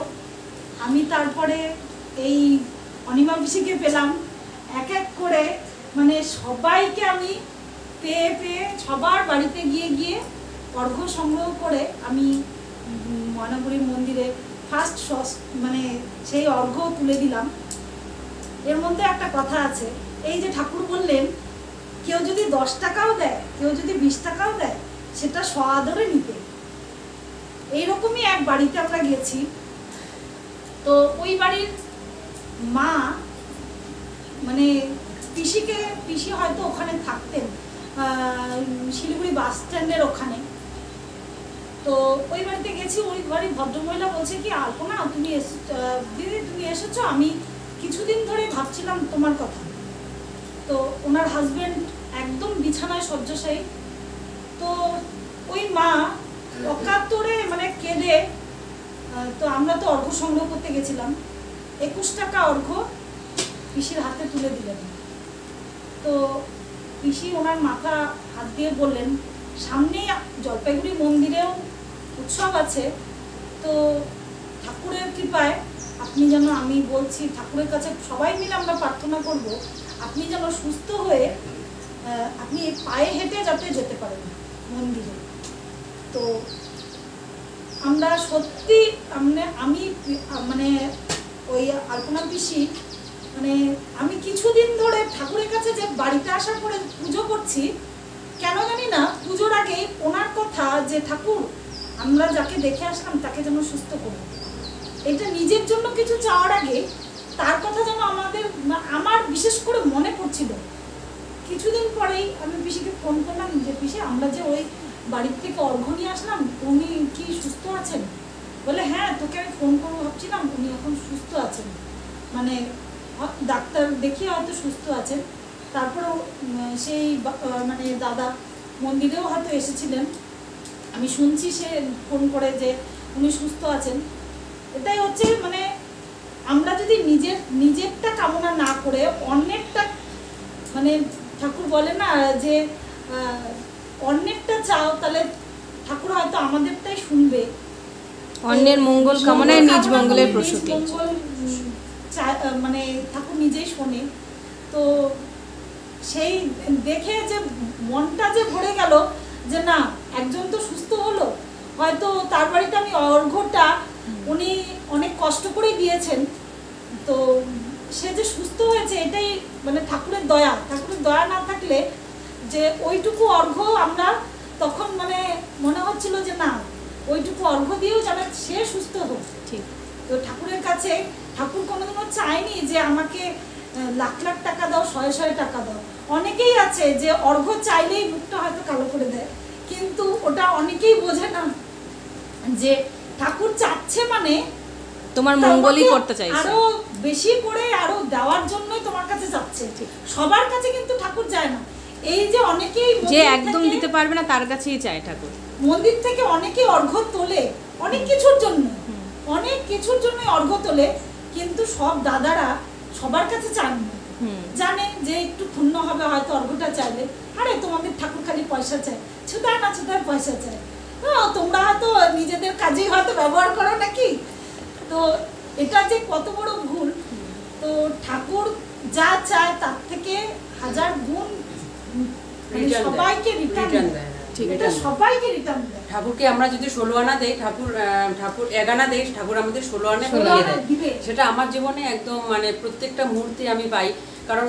আমি তারপরে এই অনিমা পিসিকে পেলাম। এক এক করে মানে সবাইকে আমি পেয়ে পেয়ে সবার বাড়িতে গিয়ে গিয়ে অর্ঘ্য সংগ্রহ করে আমি ময়নাগুড়ির মন্দিরে ফার্স্ট মানে সেই অর্ঘ্য তুলে দিলাম। এর মধ্যে একটা কথা আছে, এই যে ঠাকুর বললেন কেউ যদি 10 টাকাও দেয়, কেউ যদি 20 টাকাও দেয়, সেটা সআদরে নিতে। এইরকমই এক বাড়িতে আমরা গেছি। তো ওই বাড়ির মা মানে পিসি হয়তো ওখানে থাকতেন, শিলিগুড়ি বাস স্ট্যান্ডের ওখানে। তো ওই বাড়িতে গেছি, ওই বাড়ির ভদ্রমহিলা বলছে কি আলপনা তুমি দিদি তুমি এসেছো, আমি কিছুদিন ধরে ভাবছিলাম তোমার কথা। তো ওনার হাজবেন্ড একদম বিছানায় শয্যাশায়ী। তো ওই মা অকাতরে মানে কেঁদে, তো আমরা তো অর্ঘ্য সংগ্রহ করতে গেছিলাম, 21 টাকা অর্ঘ্য পিসির হাতে তুলে দিলেন। তো পিসি ওনার মাথা হাত দিয়ে বললেন, সামনেই জলপাইগুড়ি মন্দিরেও উৎসব আছে, তো ঠাকুরের কৃপায় আপনি যেন, আমি বলছি ঠাকুরের কাছে সবাই মিলে আমরা প্রার্থনা করব, আপনি যেন সুস্থ হয়ে আপনি পায়ে হেঁটে যাতে যেতে পারেন মন্দিরে। তো আমরা সত্যি আমি মানে ওই আলপনা পিসি মানে আমি কিছুদিন ধরে ঠাকুরের কাছে যে বাড়িতে আসার পরে পুজো করছি, কেন জানি না পুজোর আগে ওনার কথা যে ঠাকুর আমরা যাকে দেখে আসলাম তাকে যেন সুস্থ করবো, এটা নিজের জন্য কিছু চাওয়ার আগে তার কথা যেন আমার বিশেষ করে মনে পড়ছিল। কিছুদিন পরেই আমি পিসিকে ফোন করলাম যে পিসি আমরা যে ওই বাড়ির থেকে অর্ঘ্য নিয়ে আসলাম, উনি কি সুস্থ আছেন? বলে হ্যাঁ তোকে আমি ফোন করবো ভাবছিলাম, উনি এখন সুস্থ আছেন, মানে ডাক্তার দেখিয়ে হয়তো সুস্থ আছেন। তারপরেও সেই মানে দাদা মন্দিরেও হয়তো এসেছিলেন, আমি শুনছি সে ফোন করে যে উনি সুস্থ আছেন। এটাই হচ্ছে মানে আমরা যদি নিজেরটা কামনা না করে অন্যেরটা, মানে ঠাকুর বলে না যে অন্যেরটা চাও, তাহলে ঠাকুর হয়তো আমাদেরটাই শুনবে। অন্যের মঙ্গল কামনায় নিজ মঙ্গলের প্রসূতি, মানে ঠাকুর নিজেই শোনে। তো সেই দেখে যে মনটা যে ভরে গেল যে না একজন তো সুস্থ হলো, হয়তো তার বাড়িতে আমি অর্ঘ্যটা উনি অনেক কষ্ট করেই দিয়েছেন, তো সে যে সুস্থ হয়েছে এটাই মানে ঠাকুরের দয়া। ঠাকুরের দয়া না থাকলে যে ওইটুকু অর্ঘ্য আমরা তখন মানে মনে হচ্ছিল যে না ওইটুকু অর্ঘ্য দিয়েও যেন সে সুস্থ হোক। ঠিক। তো ঠাকুরের কাছে ঠাকুর কোনোদিনও চায়নি যে আমাকে লাখ লাখ টাকা দাও, 100 টাকা দাও। অনেকেই আছে যে অর্ঘ্য চাইলেই মুখটা হয়তো কালো করে দেয়, কিন্তু ওটা অনেকেই বোঝে না যে ঠাকুর চাচ্ছে মানে তোমার মঙ্গলই করতে চাইছে, আরো বেশি করে আরো দেওয়ার জন্যই তোমার কাছে যাচ্ছে। সবার কাছে কিন্তু ঠাকুর যায় না। এই যে অনেকেই যে একদম দিতে পারবে না তার কাছেই চায় ঠাকুর। মন্দির থেকে অনেকেই অর্ঘ্য তোলে অনেক কিছুর জন্য, অনেক কিছুর জন্য অর্ঘ্য তোলে, কিন্তু সব দাদারা সবার কাছে চান না। জানে যে একটু ক্ষুণ্ণ হবে হয়তো অর্ঘ্যটা চাইলে, আরে তোমাদের ঠাকুর খালি পয়সা চায়, ছুদায় না ছুদায় পয়সা চায়। তোমরা হয়তো নিজেদের কাজেই হয়তো ব্যবহার করো নাকি। তো এটা যে কত বড় ভুল। তো ঠাকুর যা চায় তার থেকে 1000 গুণ সবাইকে রিটার্ন দেয়। এটা সবাইকে রিটার্ন দেয়। ঠাকুরকে আমরা যদি 16 আনা দেই, ঠাকুর 1 আনা দেই, ঠাকুর আমাদের 16 আনা ফিরিয়ে দেয়। সেটা আমার জীবনে একদম মানে প্রত্যেকটা মুহূর্তে আমি পাই। কারণ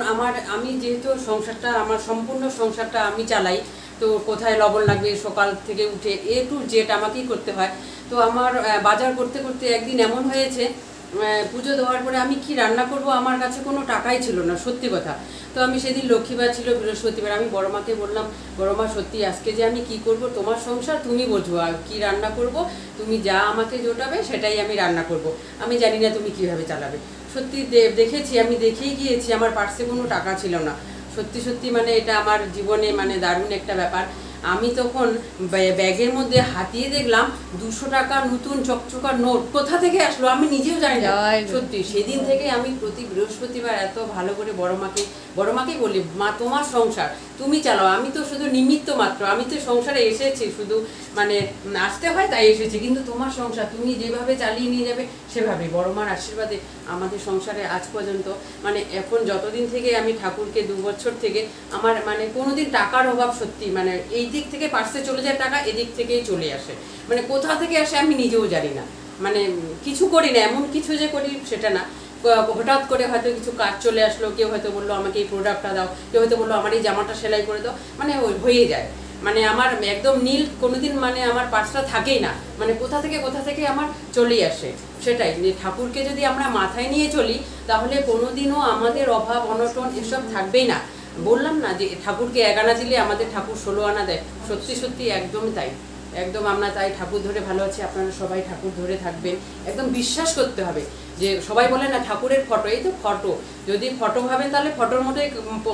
আমি যেহেতু সংসারটা, আমার সম্পূর্ণ সংসারটা আমি চালাই, তো কোথায় লবণ লাগবে সকাল থেকে উঠে A to Z আমাকেই করতে হয়। তো আমার বাজার করতে করতে একদিন এমন হয়েছে, পুজো দেওয়ার পরে আমি কি রান্না করব, আমার কাছে কোনো টাকাই ছিল না, সত্যি কথা। তো আমি সেদিন লক্ষ্মীবার ছিল, বৃহস্পতিবার, আমি বড় মাকে বললাম, বড় মা সত্যি আজকে যে আমি কি করব, তোমার সংসার তুমি বোঝো, আর কি রান্না করব, তুমি যা আমাকে জোটাবে সেটাই আমি রান্না করব, আমি জানি না তুমি কিভাবে চালাবে। সত্যি দেখেছি, আমি দেখেই গিয়েছি, আমার পার্সে কোনো টাকা ছিল না। সত্যি সত্যি মানে এটা আমার জীবনে মানে দারুণ একটা ব্যাপার। আমি তখন ব্যাগের মধ্যে হাতিয়ে দেখলাম 200 টাকা নতুন চকচকা নোট কোথা থেকে আসলো আমি নিজেও জানি না। সত্যি সেদিন থেকে আমি প্রতি বৃহস্পতিবার এত ভালো করে বড় মাকে বলি, মা তোমার সংসার তুমি চালাও, আমি তো শুধু নিমিত্ত মাত্র, আমি তো সংসারে এসেছি শুধু মানে আসতে হয় তাই এসেছি, কিন্তু তোমার সংসার তুমি যেভাবে চালিয়ে নিয়ে যাবে সেভাবে। বড় মার আশীর্বাদে আমাদের সংসারে আজ পর্যন্ত মানে এখন যতদিন থেকে আমি ঠাকুরকে 2 বছর থেকে আমার মানে কোনোদিন টাকার অভাব, সত্যি মানে এই দিক থেকে পার্সে চলে যায় টাকা, এদিক থেকেই চলে আসে, মানে কোথা থেকে আসে আমি নিজেও জানি না। মানে কিছু করি না, এমন কিছু যে করি সেটা না, হঠাৎ করে হয়তো কিছু কাজ চলে আসলো, কেউ হয়তো বললো আমাকে এই প্রোডাক্টটা দাও, কেউ হয়তো বললো আমার এই জামাটা সেলাই করে দাও, মানে হয়ে যায়। মানে আমার একদম নীল কোনোদিন মানে আমার পার্সটা থাকেই না, মানে কোথা থেকে আমার চলেই আসে। সেটাই ঠাকুরকে যদি আমরা মাথায় নিয়ে চলি তাহলে কোনোদিনও আমাদের অভাব অনটন এসব থাকবেই না। বললাম না যে ঠাকুরকে 1 আনা দিলে আমাদের ঠাকুর 16 আনা দেয়, সত্যি সত্যি একদম তাই, একদম আমরা তাই ঠাকুর ধরে ভালো আছি। আপনারা সবাই ঠাকুর ধরে থাকবেন, একদম বিশ্বাস করতে হবে। যে সবাই বলে না ঠাকুরের ফটো, এই তো ফটো, যদি ফটো ভাবেন তাহলে ফটোর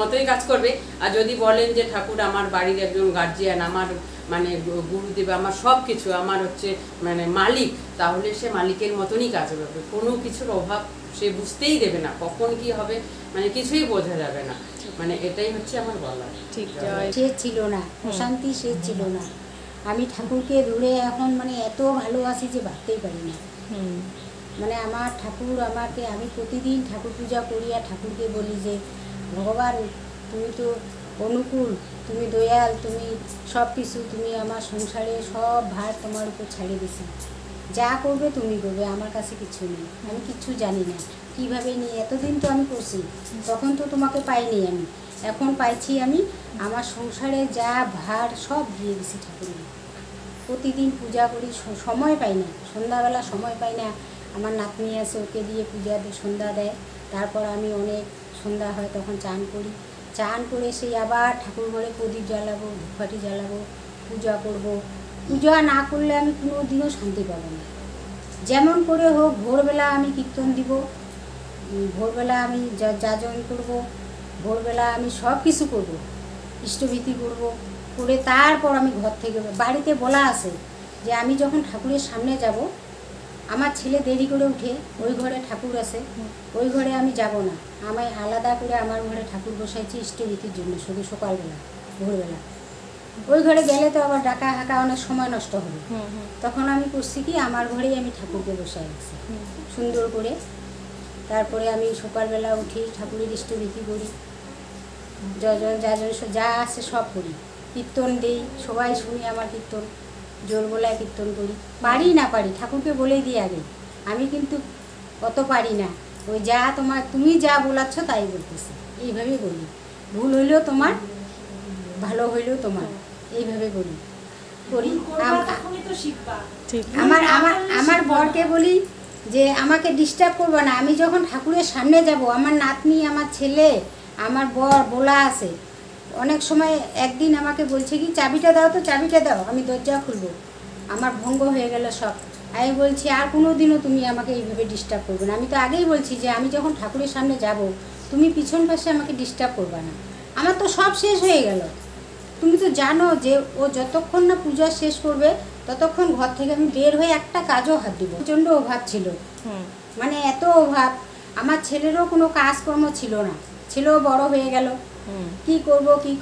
মতোই কাজ করবে। আর যদি বলেন যে ঠাকুর আমার বাড়ির একজন গার্জিয়ান, আমার মানে গুরুদেব, আমার সব কিছু, আমার হচ্ছে মানে মালিক, তাহলে সে মালিকের মতনই কাজ করবে, কোনো কিছুর অভাব সে বুঝতেই দেবে না, কখন কি হবে মানে কিছুই বোঝা যাবে না। মানে এটাই হচ্ছে আমার বলা। ঠিক, সে ছিল না, অশান্তি সে ছিল না। আমি ঠাকুরকে দূরে এখন মানে এত ভালোবাসি যে ভাবতেই পারি না। মানে আমার ঠাকুর আমাকে, আমি প্রতিদিন ঠাকুর পূজা করি আর ঠাকুরকে বলি যে ভগবান তুমি তো অনুকূল, তুমি দয়াল, তুমি সব কিছু, তুমি আমার সংসারে সব ভার তোমার উপর ছাড়িয়ে দিছি, যা করবে তুমি করবে, আমার কাছে কিছু নেই, আমি কিচ্ছু জানি না কীভাবে নিয়ে, এতদিন তো আমি করছি, তখন তো তোমাকে পাইনি আমি, এখন পাইছি আমি, আমার সংসারে যা ভার সব দিয়ে দিছি ঠাকুরকে। প্রতিদিন পূজা করি, সময় পাই না, সন্ধ্যাবেলা সময় পাই না, আমার নাতনি আছে ওকে দিয়ে পূজা সন্ধ্যা দেয়, তারপর আমি অনেক সন্ধ্যা হয় তখন চান করি, চান করে সেই আবার ঠাকুর ঘরে প্রদীপ জ্বালাবো, ধূপকাঠি জ্বালাবো, পূজা করব। পূজা না করলে আমি কোনো দিনও শান্তি পাবো না। যেমন করে হোক ভোরবেলা আমি কীর্তন দিব, ভোরবেলা আমি যাজন করব, ভোরবেলা আমি সব কিছু করবো, ইষ্টভীতি করবো, করে তারপর আমি ঘর থেকে, বাড়িতে বলা আছে যে আমি যখন ঠাকুরের সামনে যাব, আমার ছেলে দেরি করে উঠে ওই ঘরে ঠাকুর আছে, ওই ঘরে আমি যাব না, আমি আলাদা করে আমার ঘরে ঠাকুর বসাইছি ইষ্টভীতির জন্য, শুধু সকালবেলা ভোরবেলা। ওই ঘরে গেলে তো আবার ডাকা হাঁকা অনেক সময় নষ্ট হবে, তখন আমি করছি কি আমার ঘরেই আমি ঠাকুরকে বসাই রাখছি সুন্দর করে। তারপরে আমি সকালবেলা উঠি ঠাকুরের ইষ্টভীতি করি, যা আছে সব করি, কীর্তন দিই, সবাই শুনি আমার কীর্তন, জোর গলায় কীর্তন করি, পারি না পারি ঠাকুরকে বলেই দিই আগে, আমি কিন্তু অত পারি না, ওই যা তুমি যা বলাচ্ছ তাই বলতেছি, এইভাবেই বলি, ভুল হইলেও তোমার, ভালো হইলেও তোমার, এইভাবে বলি করি। আমার বরকে বলি যে আমাকে ডিস্টার্ব করবে না, আমি যখন ঠাকুরের সামনে যাব, আমার নাতনি, আমার ছেলে, আমার বর বলা আছে, অনেক সময় একদিন আমাকে বলছে কি চাবিটা দাও তো, চাবিটা দাও, আমি দরজা খুলবো, আমার ভঙ্গ হয়ে গেল সব। আমি বলছি আর কোনো দিনও তুমি আমাকে এইভাবে ডিস্টার্ব করবে না, আমি তো আগেই বলছি যে আমি যখন ঠাকুরের সামনে যাব তুমি পিছন পাশে আমাকে ডিস্টার্ব করবে না, আমার তো সব শেষ হয়ে গেল, তুমি তো জানো যে ও যতক্ষণ না পূজা শেষ করবে ততক্ষণ ঘর থেকে আমি বের হয়ে একটা কাজও হাত দিব। প্রচণ্ড অভাব ছিল, মানে এত অভাব, আমার ছেলেরও কোনো কাজকর্ম ছিল না, ছেলেও বড় হয়ে গেল, কি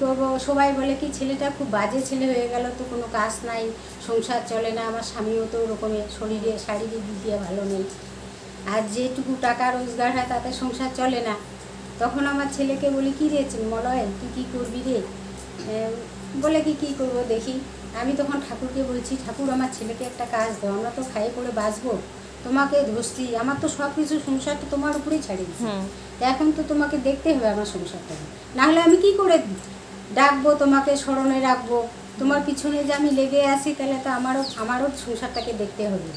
করব সবাই বলে কি ছেলেটা খুব বাজে ছেলে হয়ে গেল, তো কোনো কাজ নাই, সংসার চলে না, আমার স্বামীও তো ওরকমের শরীরে শারীরিক দিক দিয়ে ভালো নেই, আর যেটুকু টাকা রোজগার হয় তাতে সংসার চলে না। তখন আমার ছেলেকে বলি কি রে মলয় তুই কী করবি রে, বলে কি করব দেখি। আমি তখন ঠাকুরকে বলছি, ঠাকুর আমার ছেলেকে একটা কাজ দাও, আমরা তো খাইয়ে পড়ে বাঁচবো, তোমাকে ধরছি, আমার তো সব কিছু সংসারটা তোমার উপরেই ছাড়িয়ে দিচ্ছি, এখন তো তোমাকে দেখতে হবে আমার সংসারটা, নাহলে আমি কি করে ডাকবো তোমাকে, স্মরণে রাখবো, তোমার পিছনে যে আমি লেগে আসি তাহলে তো আমারও সংসারটাকে দেখতে হবে।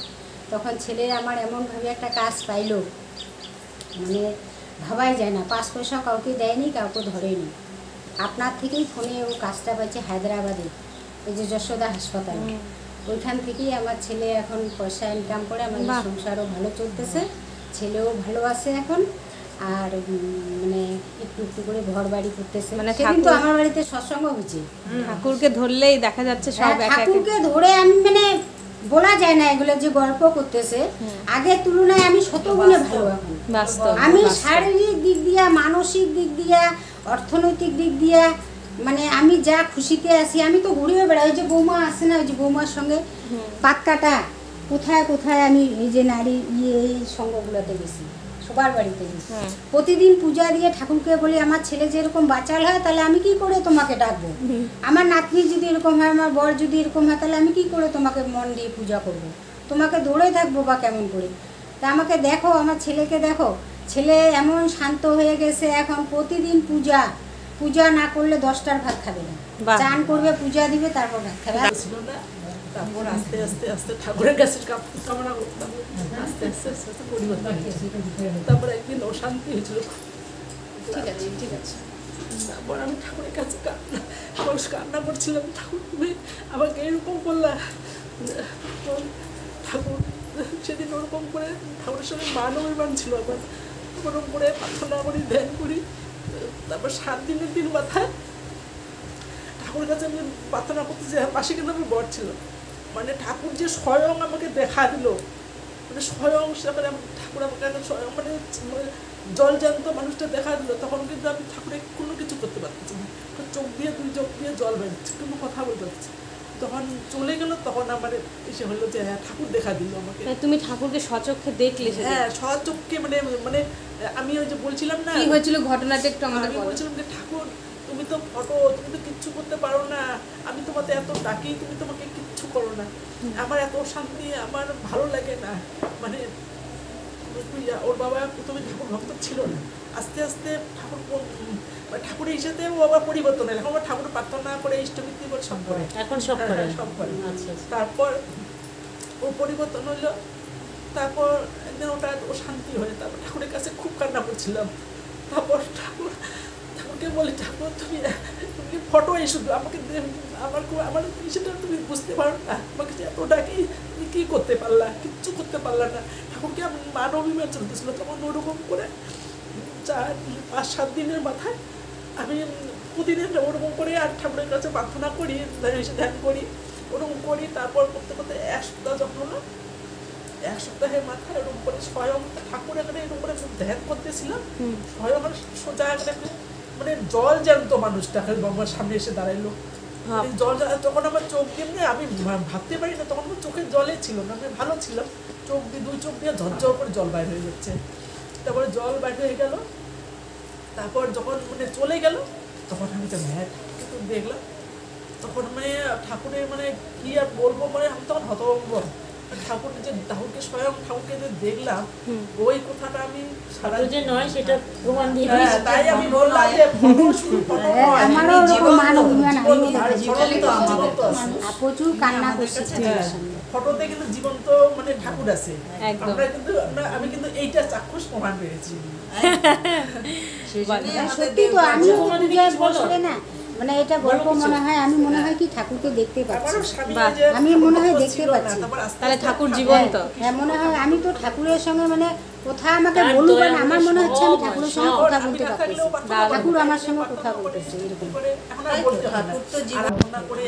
তখন ছেলে আমার এমনভাবে একটা কাজ পাইলো, মানে ভাবাই যায় না, 5 পয়সা কাউকে দেয়নি, কাউকে ধরেনি, আপনার থেকেই ফোনে ও কাজটা পাইছে হায়দ্রাবাদে, ওই যে যশোদা হাসপাতালে, ওইখান থেকেই আমার ছেলে এখন পয়সা ইনকাম করে, আমাদের সংসারও ভালো চলতেছে, ছেলেও ভালো আছে এখন, আর মানে একটু একটু করে ঘর বাড়ি করতেছে। মানে কিন্তু আমার বাড়িতে সৎসঙ্গ হয়েছে, ঠাকুরকে ধরলেই দেখা যাচ্ছে সব ঠাকুরকে ধরে আমি মানে বলা যায় না এগুলো যে গল্প করতেছে, আগের তুলনায় আমি শতগুণে ভালো এখন। আমি শারীরিক দিক দিয়া, মানসিক দিক দিয়া, অর্থনৈতিক দিক দিয়া, মানে আমি যা খুশিতে আছি, আমি তো ঘুরেও বেড়াই, ওই যে বৌমা আসে না, ওই যে বৌমার সঙ্গে পাক্কাটা কোথায় কোথায় আমি এই যে নারী এই সঙ্গগুলোতে গেছি, সবার বাড়িতে গেছি, প্রতিদিন পূজা দিয়ে ঠাকুরকে বলি আমার ছেলে যেরকম বাঁচাল হয় তাহলে আমি কি করে তোমাকে ডাকবো, আমার নাতনি যদি এরকম হয়, আমার বর যদি এরকম হয়, তাহলে আমি কি করে তোমাকে মন দিয়ে পূজা করব, তোমাকে দৌড়ে থাকবো বা কেমন করে। তা আমাকে দেখো, আমার ছেলেকে দেখো, ছেলে এমন শান্ত হয়ে গেছে এখন, প্রতিদিন পূজা না করলে 10টার ভাত খাবে না, চান করবে, পূজা দিবে, তারপর ভাত খাবে। ছিল না, তারপর আস্তে আস্তে আস্তে ঠাকুরের কাছে কামনা করতাম, আস্তে আস্তে আস্তে আস্তে পরিবর্তন হয়েছে। তারপর একদিন অশান্তি হয়েছিল, ঠিক আছে, তারপর আমি ঠাকুরের কাছে কান্না করছিলাম, ঠাকুর তুমি আমাকে এরকম করলা। ঠাকুর সেদিন ওরকম করে ঠাকুরের সঙ্গে মান অভিমান ছিল আমার, ওরকম করে প্রার্থনা করি, ধ্যান করি। তারপর 7 দিনের দিন মাথায় ঠাকুরের কাছে আমি প্রার্থনা করতে যাই, পাশে কিন্তু আমার বর ছিল, মানে ঠাকুর যে স্বয়ং আমাকে দেখা দিল, মানে স্বয়ং সেখানে ঠাকুর আমাকে স্বয়ং মানে জল জ্যান্ত মানুষটা দেখা দিল, তখন কিন্তু আমি ঠাকুরের কোনো কিছু করতে পারতেছি না, চোখ দিয়ে 2 চোখ দিয়ে জল বেরোচ্ছে, কোনো কথা বলতে পারছি। তখন চলে গেল, তখন আমার এসে হলো যে হ্যাঁ ঠাকুর দেখা দিল আমাকে। তুমি ঠাকুরকে স্বচক্ষে দেখলে? হ্যাঁ, স্বচক্ষে, মানে মানে আমি ওই যে বলছিলাম না কি হয়েছিল ঘটনাটা একটু আমাদের বলো। আমি বলছিলাম যে ঠাকুর তুমি তো তুমি তো কিচ্ছু করতে পারো না, আমি তোমাকে এত ডাকি, তুমি তোমাকে কিচ্ছু করো না, আমার এত শান্তি, আমার ভালো লাগে না। মানে ওর বাবা প্রথমে ঠাকুর ভক্ত ছিল না, আস্তে আস্তে ঠাকুরের হিসেবে ও আবার পরিবর্তন হলো, এখন ঠাকুর প্রার্থনা করে, ইষ্টবৃত্তি করে সব করে, এখন সব করে। তারপর ও পরিবর্তন হলো, তারপর একদিন ও শান্তি হয়ে, তারপর ঠাকুরের কাছে খুব কান্না করছিলাম। তারপর ঠাকুরকে বলি, ঠাকুর তুমি ফটো শুধু আমাকে আমার সেটা তুমি বুঝতে পারো না, আমাকে যে এত ডাকি তুমি কী করতে পারলা, কিচ্ছু করতে পারলা না। ঠাকুরকে আমি মান অভিমান চলতেছিল, তখন ওরকম করে 4-5-7 দিনের মাথায় আমি প্রতিদিন ওরকম করে আর ঠাকুরের কাছে প্রার্থনা করি, ধ্যান করি, ওরকম করি। তারপর করতে করতে 1 সপ্তাহ যখন হলো, 1 সপ্তাহের মাথায় ওরকম করে স্বয়ং ঠাকুর এখানে এরকম করে ধ্যান করতেছিলাম, স্বয়ং সোজা এখানে মানে জল জ্যান্ত মানুষটা আমার সামনে এসে দাঁড়াইলো, জল। তখন আমার চোখ দিয়ে আমি ভাবতে পারি না, তখন আমার চোখের জলে ছিল না, আমি ভালো ছিলাম, চোখ দিয়ে 2 চোখ দিয়ে ঝরঝর করে জল বাইর হয়ে যাচ্ছে। তারপরে জল বাইর হয়ে গেল, তারপর যখন মানে চলে গেল, তখন আমি তো হ্যাঁ ঠাকুরকে তো দেখলাম, তখন মানে ঠাকুরের মানে কি আর বলবো, মানে আমি তখন হতভম্ব, ঠাকুরকে স্বয়ং ঠাকুরকে যে দেখলাম, ওই কথাটা আমি সারা যে নয় সেটা প্রমাণ দিয়ে, তাই আমি বললাম যে প্রচুর কান্না করছে, ফটোতে কিন্তু জীবন্ত মানে ঠাকুর আছে, আমরা কিন্তু আমি কিন্তু এইটা চাক্ষুষ প্রমাণ পেয়েছি। সত্যি তো, আমি বসলে না মানে এটা গল্প মনে হয়, আমি মনে হয় কি ঠাকুরকে দেখতে পাচ্ছি, আমি মনে হয় দেখতে পাচ্ছি, তাহলে ঠাকুর জীবন্ত। হ্যাঁ মনে হয় আমি তো ঠাকুরের সঙ্গে মানে কোথায় আমাকে বলুক না, আমার মনে হচ্ছে আমি ঠাকুরের সঙ্গে কথা বলতে পারতেছি, ঠাকুর আমার সঙ্গে কথা বলতেছে এরকম। ঠাকুর তো জীবন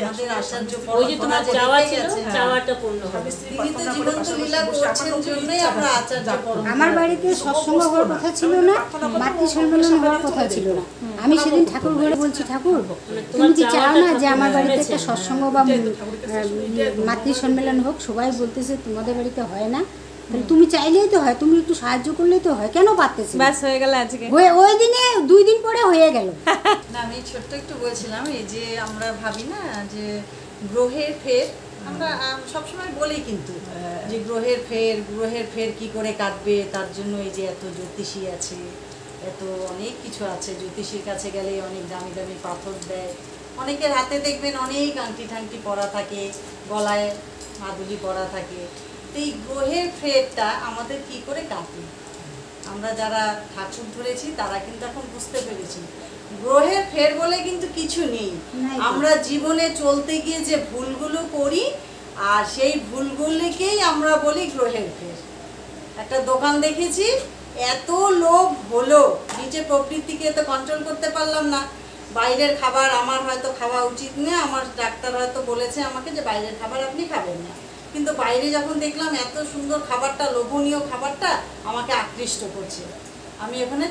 আমাদের আচার্য ওই যে তোমার চাওয়া ছিল, চাওয়াটা পূর্ণ হবে। তিনি তো জীবন্ত লীলা করছেন জন্যই আমরা আচার্য পরম। আমার বাড়িতে সৎসঙ্গ হওয়ার কথা ছিল না, মাতৃ সম্মেলন হওয়ার কথা ছিল না। আমি সেদিন ঠাকুর ঘরে বলছি, ঠাকুর তুমি কি চাও না যে আমার বাড়িতে একটা সৎসঙ্গ বা মাতৃ সম্মেলন হোক? সবাই বলতেছে তোমাদের বাড়িতে হয় না, তাহলে তুমি চাইলেই তো হয়, তুমি একটু সাহায্য করলেই তো হয়, কেন পারতেছি? ব্যাস হয়ে গেল আজকে। ওই দিনে 2 দিন পরে হয়ে গেল। না, আমি ছোট্ট একটু বলছিলাম, এই যে আমরা ভাবি না যে গ্রহের ফের, আমরা সবসময় বলি কিন্তু যে গ্রহের ফের কি করে কাটবে, তার জন্য এই যে এত জ্যোতিষী আছে, এত অনেক কিছু আছে। জ্যোতিষীর কাছে গেলে অনেক দামি দামি পাথর দেয়, অনেকের হাতে দেখবেন অনেক আংটি ঠাংটি পরা থাকে, গলায় মাদুলি পরা থাকে। তো এই গ্রহের ফেরটা আমাদের কি করে কাটে, আমরা যারা ঠাকুর ধরেছি তারা কিন্তু এখন বুঝতে পেরেছি গ্রহের ফের বলে কিন্তু কিছু নেই। আমরা জীবনে চলতে গিয়ে যে ভুলগুলো করি, আর সেই ভুলগুলিকেই আমরা বলি গ্রহের ফের। একটা দোকান দেখেছি, এত লোভ হলো, নিজে প্রবৃত্তিকে তো কন্ট্রোল করতে পারলাম না। বাইরের খাবার আমার হয়তো খাওয়া উচিত না, আমার ডাক্তার হয়তো বলেছে আমাকে যে বাইরের খাবার আপনি খাবেন না, কিন্তু বাইরে যখন দেখলাম এত সুন্দর খাবারটা, লোভনীয় খাবারটা আমাকে আকৃষ্ট করছে, আমি ওখানে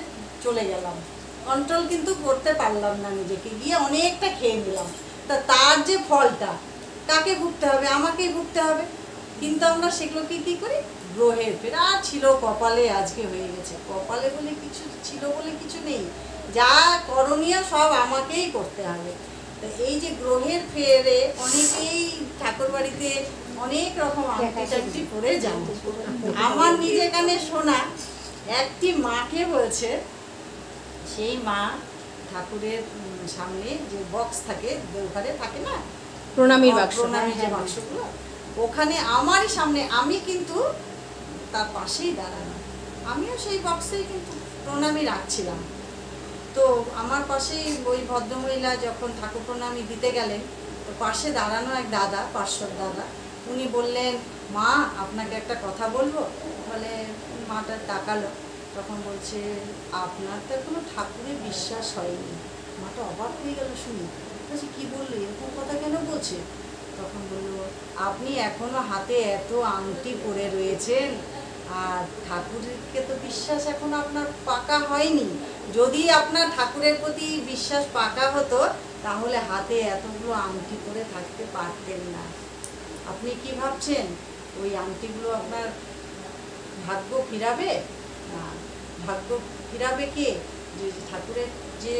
চলে গেলাম। কন্ট্রোল কিন্তু করতে পারলাম না নিজেকে, গিয়ে অনেকটা খেয়ে নিলাম। তার যে ফলটা কাকে ভুগতে হবে? আমাকেই ভুগতে হবে। কিন্তু আমরা সেগুলোকে কী করি? গ্রহের ফের। আর ছিল কপালে, আজকে হয়ে গেছে। কপালে বলে কিছু ছিল বলে কিছু নেই, যা করণীয় সব আমাকেই করতে হবে। তো এই যে গ্রহের ফেরে অনেকেই ঠাকুর বাড়িতে অনেক রকম আংটি পরে যান। আমার নিজে কানে শোনা একটি মাকে বলছে, সেই মা ঠাকুরের সামনে যে বক্স থাকে, দেওঘরে থাকে না প্রণামীর বাক্স, প্রণামীর যে বাক্সগুলো, ওখানে আমারই সামনে, আমি কিন্তু তার পাশেই দাঁড়ানো, আমিও সেই বক্সেই কিন্তু প্রণামী রাখছিলাম। তো আমার পাশেই ওই ভদ্রমহিলা যখন ঠাকুর প্রণামী দিতে গেলেন, তো পাশে দাঁড়ানো এক দাদা, পার্শ্বর দাদা, উনি বললেন, মা আপনাকে একটা কথা বলবো। বলে মাটা তাকালো, তখন বলছে, আপনার তো এখনো ঠাকুরে বিশ্বাস হয়নি। মাটা অবাক হয়ে গেল শুনি, বলছে কী বললো, এরকম কথা কেন বলছে? তখন বললো, আপনি এখনো হাতে এত আংটি পরে রয়েছেন, আর ঠাকুরকে তো বিশ্বাস এখনো আপনার পাকা হয়নি। যদি আপনার ঠাকুরের প্রতি বিশ্বাস পাকা হতো, তাহলে হাতে এতগুলো আংটি পরে থাকতে পারতেন না। আপনি কি ভাবছেন ওই আংটিগুলো আপনার ভাগ্য ফিরাবে? না, ভাগ্য ফিরাবে কে? যে ঠাকুরের যে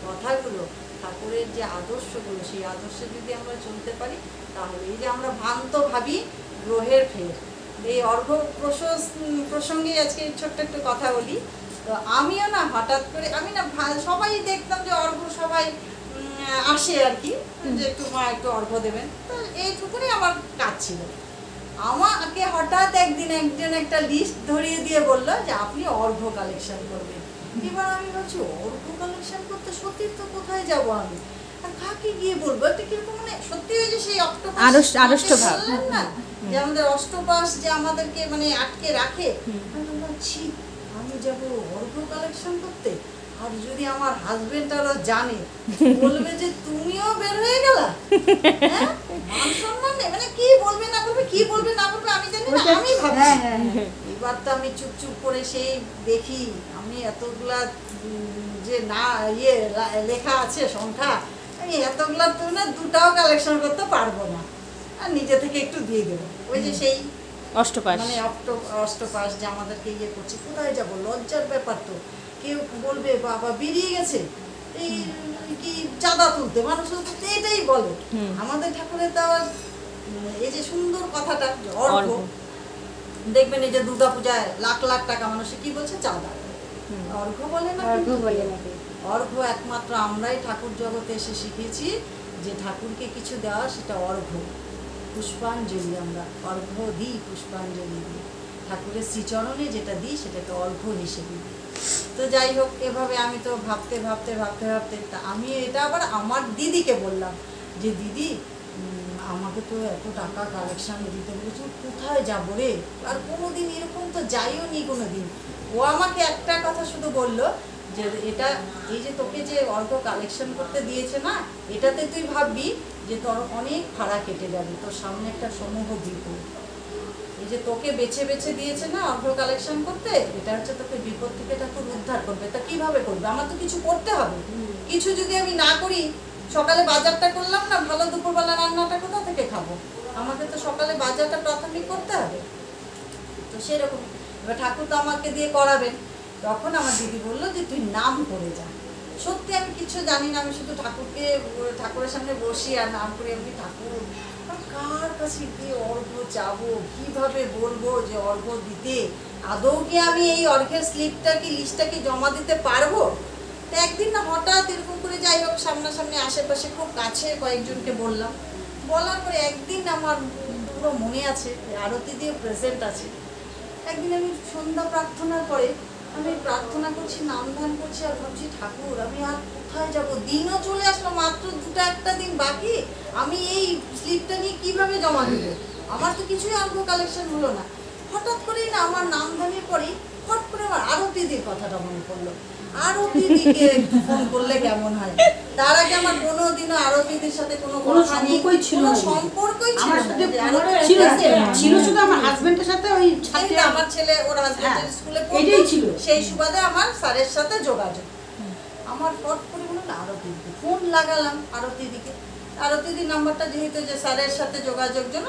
কথাগুলো, ঠাকুরের যে আদর্শগুলো, সেই আদর্শে যদি আমরা চলতে পারি, তাহলে এই যে আমরা ভ্রান্ত ভাবি গ্রহের ফের। এই অর্ঘ প্রসঙ্গে আজকে ছোট্ট একটু কথা বলি। তো আমিও না হঠাৎ করে, আমি না সবাই দেখতাম যে অর্ঘ সবাই আসে আর কি, যে একটু মা একটু অর্ঘ দেবেন, তো এইটুকুনি আমার কাজ ছিল। আমাকে হঠাৎ একদিন একজন একটা লিস্ট ধরিয়ে দিয়ে বললো যে আপনি অর্ঘ কালেকশন করবেন। এবার আমি ভাবছি অর্ঘ কালেকশন করতে, সত্যি তো কোথায় যাবো আমি, আর কাকে গিয়ে বলবো? একটা কিরকম মানে সত্যি ওই যে সেই আড়ষ্টভাব না, যে আমাদের অষ্টপাশ যে আমাদেরকে মানে আটকে রাখে, আমি ভাবছি আমি যাবো অর্ঘ কালেকশন করতে, আর যদি আমার হাজবেন্ড আরো জানে, বলবে যে তুমিও বের হয়ে গেলা, হ্যাঁ মান সম্মান নেই, মানে কি বলবে না বলবে, কি বলবে না বলবে আমি জানি না, আমি ভাবছি। এবার তো আমি চুপ করে সেই দেখি, আমি এতগুলা যে না লেখা আছে সংখ্যা, আমি এতগুলা তো না দুটাও কালেকশন করতে পারবো না, আর নিজে থেকে একটু দিয়ে দেবো। ওই যে সেই অষ্টপাশ, মানে অষ্টপাশ যে আমাদেরকে ইয়ে করছে, কোথায় যাবো? লজ্জার ব্যাপার তো। কেউ বলবে বাবা বেরিয়ে গেছে এই কি চাঁদা তুলতে, মানুষ এটাই বলে। আমাদের ঠাকুরের দেওয়া এই যে সুন্দর কথাটা অর্ঘ, দেখবেন এই যে দুর্গা পূজায় লাখ লাখ টাকা মানুষে কি বলছে? চাঁদা। অর্ঘ বলে না, অর্ঘ একমাত্র আমরাই ঠাকুর জগতে এসে শিখেছি যে ঠাকুরকে কিছু দেওয়া, সেটা অর্ঘ, পুষ্পাঞ্জলি। আমরা অর্ঘ দিই, পুষ্পাঞ্জলি দিই ঠাকুরের শ্রীচরণে, যেটা দিই সেটাকে অর্ঘ হিসেবে দিই। তো যাই হোক, এভাবে আমি তো ভাবতে ভাবতে তা আমি এটা আবার আমার দিদিকে বললাম যে দিদি আমাকে তো এত টাকা কালেকশন দিতে বলেছে, কোথায় যাবো রে, আর কোনোদিন এরকম তো যাইও নি কোনোদিন। ও আমাকে একটা কথা শুধু বললো যে এটা এই যে তোকে যে অর্ঘ কালেকশন করতে দিয়েছে না, এটাতে তুই ভাববি যে তোর অনেক ভাড়া কেটে যাবে, তোর সামনে একটা সমূহ বিপদ। এই যে তোকে বেছে বেছে দিয়েছে না অর্ঘ কালেকশন করতে, এটা হচ্ছে তোকে বিপদ থেকে ঠাকুর উদ্ধার করবে। তা কিভাবে করবে? আমার তো কিছু করতে হবে। কিছু যদি আমি না করি, সকালে বাজারটা করলাম না, ভালো দুপুরবেলা রান্নাটা কোথা থেকে খাবো? আমাকে তো সকালে বাজারটা প্রাথমিক করতে হবে। তো সেরকম এবার ঠাকুর তো আমাকে দিয়ে করাবেন। তখন আমার দিদি বললো যে তুই নাম করে যা। সত্যি আমি কিছু জানি না, আমি শুধু ঠাকুরের সামনে বসি আর নাম করি। আমি ঠাকুর কার কাছে গিয়ে অর্ঘ যাবো, কিভাবে বলবো যে অর্ঘ দিতে, আদৌ কি আমি এই অর্ঘের স্লিপটা কি লিস্টটা কি জমা দিতে পারবো? তো একদিন না হঠাৎ এরকম করে যাই হোক সামনাসামনি আশেপাশে খুব কাছে কয়েকজনকে বললাম। বলার পরে একদিন আমার পুরো মনে আছে, আরতি দিয়ে প্রেজেন্ট আছে। একদিন আমি সন্ধ্যা প্রার্থনার পরে আমি প্রার্থনা করছি, নাম ধ্যান করছি, আর ভাবছি ঠাকুর আমি আর কোথায় যাব? দিনও চলে আসলো, মাত্র 2-1 দিন বাকি। আমি এই স্লিপটা নিয়ে কিভাবে জমা দেবো? আমার তো কিছুই অল্প কালেকশন হলো না। হঠাৎ করেই না আমার নাম ধ্যানের পরেই হট করে আমার আরতি দিদির কথাটা মনে পড়লো। আরতি দিদিকে ফোন করলে কেমন হয়? তার আগে আমার কোনোদিনও আরতি দিদির সাথে কোনো সম্পর্কই ছিল না। ছিল শুধু আমার হাজবেন্ডের সাথে, ওই ছাত্রী আমার ছেলে ওর হাজবেন্ডের স্কুলে পড়তো, সেই সুবাদে আমার স্যারের সাথে যোগাযোগ। আমার ফট করে বলল না আরতি দিদি, ফোন লাগালাম আরতি দিদিকে। আরতি দিদির নাম্বারটা যেহেতু যে স্যারের সাথে যোগাযোগ জন্য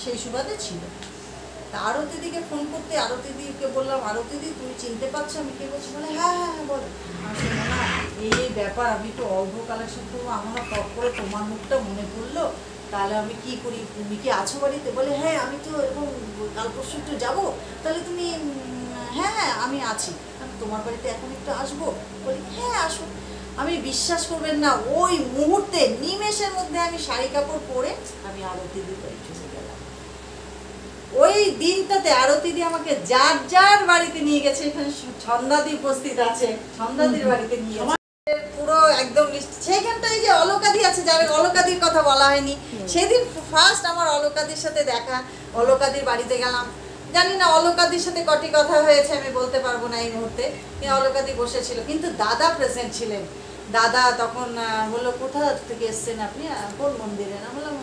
সেই সুবাদে ছিল। তা আরতি দিদিকে ফোন করতে আরতি দিদিকে বললাম, আরতি দিদি তুমি চিনতে পারছো আমি কে বলছি? বলে হ্যাঁ হ্যাঁ হ্যাঁ বলো। শোনো না, এই ব্যাপার, আমি তো অর্ঘ কালেকশন করবো, আমার ফট করে তোমার মুখটা মনে পড়লো, তাহলে আমি কি করি? তুমি কি আছো বাড়িতে? বলে হ্যাঁ আমি তো এরকম কাল পরশু একটু যাবো, তাহলে তুমি? হ্যাঁ হ্যাঁ আমি আছি, তোমার বাড়িতে এখন একটু আসবো। বলি হ্যাঁ আসো। আমি বিশ্বাস করবেন না, ওই মুহূর্তে নিমেষের মধ্যে আমি শাড়ি কাপড় পরে আমি আরতি দিদি বাড়ি চলে গেলাম। ওই দিনটাতে আরতি দি আমাকে যার যার বাড়িতে নিয়ে গেছে, এখানে ছন্দাদি উপস্থিত আছে, ছন্দাদির বাড়িতে নিয়ে গেছে পুরো একদম লিস্ট। সেইখানটায় যে অলকাদি আছে, যাদের অলকাদির কথা বলা হয়নি, সেদিন ফার্স্ট আমার অলকাদির সাথে দেখা। অলকাদির বাড়িতে গেলাম, জানি না অলকাদির সাথে কটি কথা হয়েছে আমি বলতে পারবো না এই মুহূর্তে। অলকাদি বসেছিল, কিন্তু দাদা প্রেজেন্ট ছিলেন। দাদা তখন বললো কোথা থেকে এসছেন আপনি, কোন মন্দিরে? না বললাম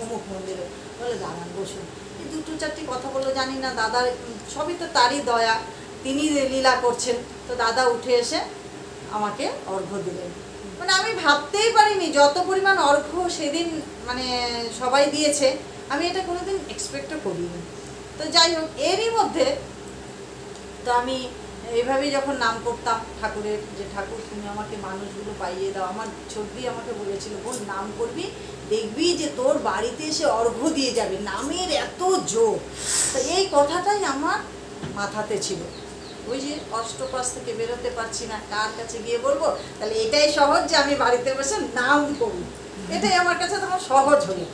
অমুক মন্দিরে। বলে দাঁড়ান বসুন। এই 2-4টি কথা বললো, জানি না দাদার সবই তো তারই দয়া, তিনি লীলা করছেন। তো দাদা উঠে এসে আমাকে অর্ঘ্য দিলেন। মানে আমি ভাবতেই পারিনি যত পরিমাণ অর্ঘ্য সেদিন মানে সবাই দিয়েছে, আমি এটা কোনোদিন এক্সপেক্টও করিনি। তো যাই হোক, এরই মধ্যে তো আমি এইভাবেই যখন নাম করতাম ঠাকুরের, যে ঠাকুর তুমি আমাকে মানুষগুলো পাইয়ে দাও। আমার ছোটদি আমাকে বলেছিল, বোন নাম করবি, দেখবি যে তোর বাড়িতে এসে অর্ঘ্য দিয়ে যাবে, নামের এত জোর। তো এই কথাটাই আমার মাথাতে ছিল। ওই যে অষ্টপাশ থেকে বেরোতে পারছি না, কার কাছে গিয়ে বলবো? তাহলে এটাই সহজ যে আমি বাড়িতে বসে নাম করি, এটাই আমার কাছে তখন সহজ হলো।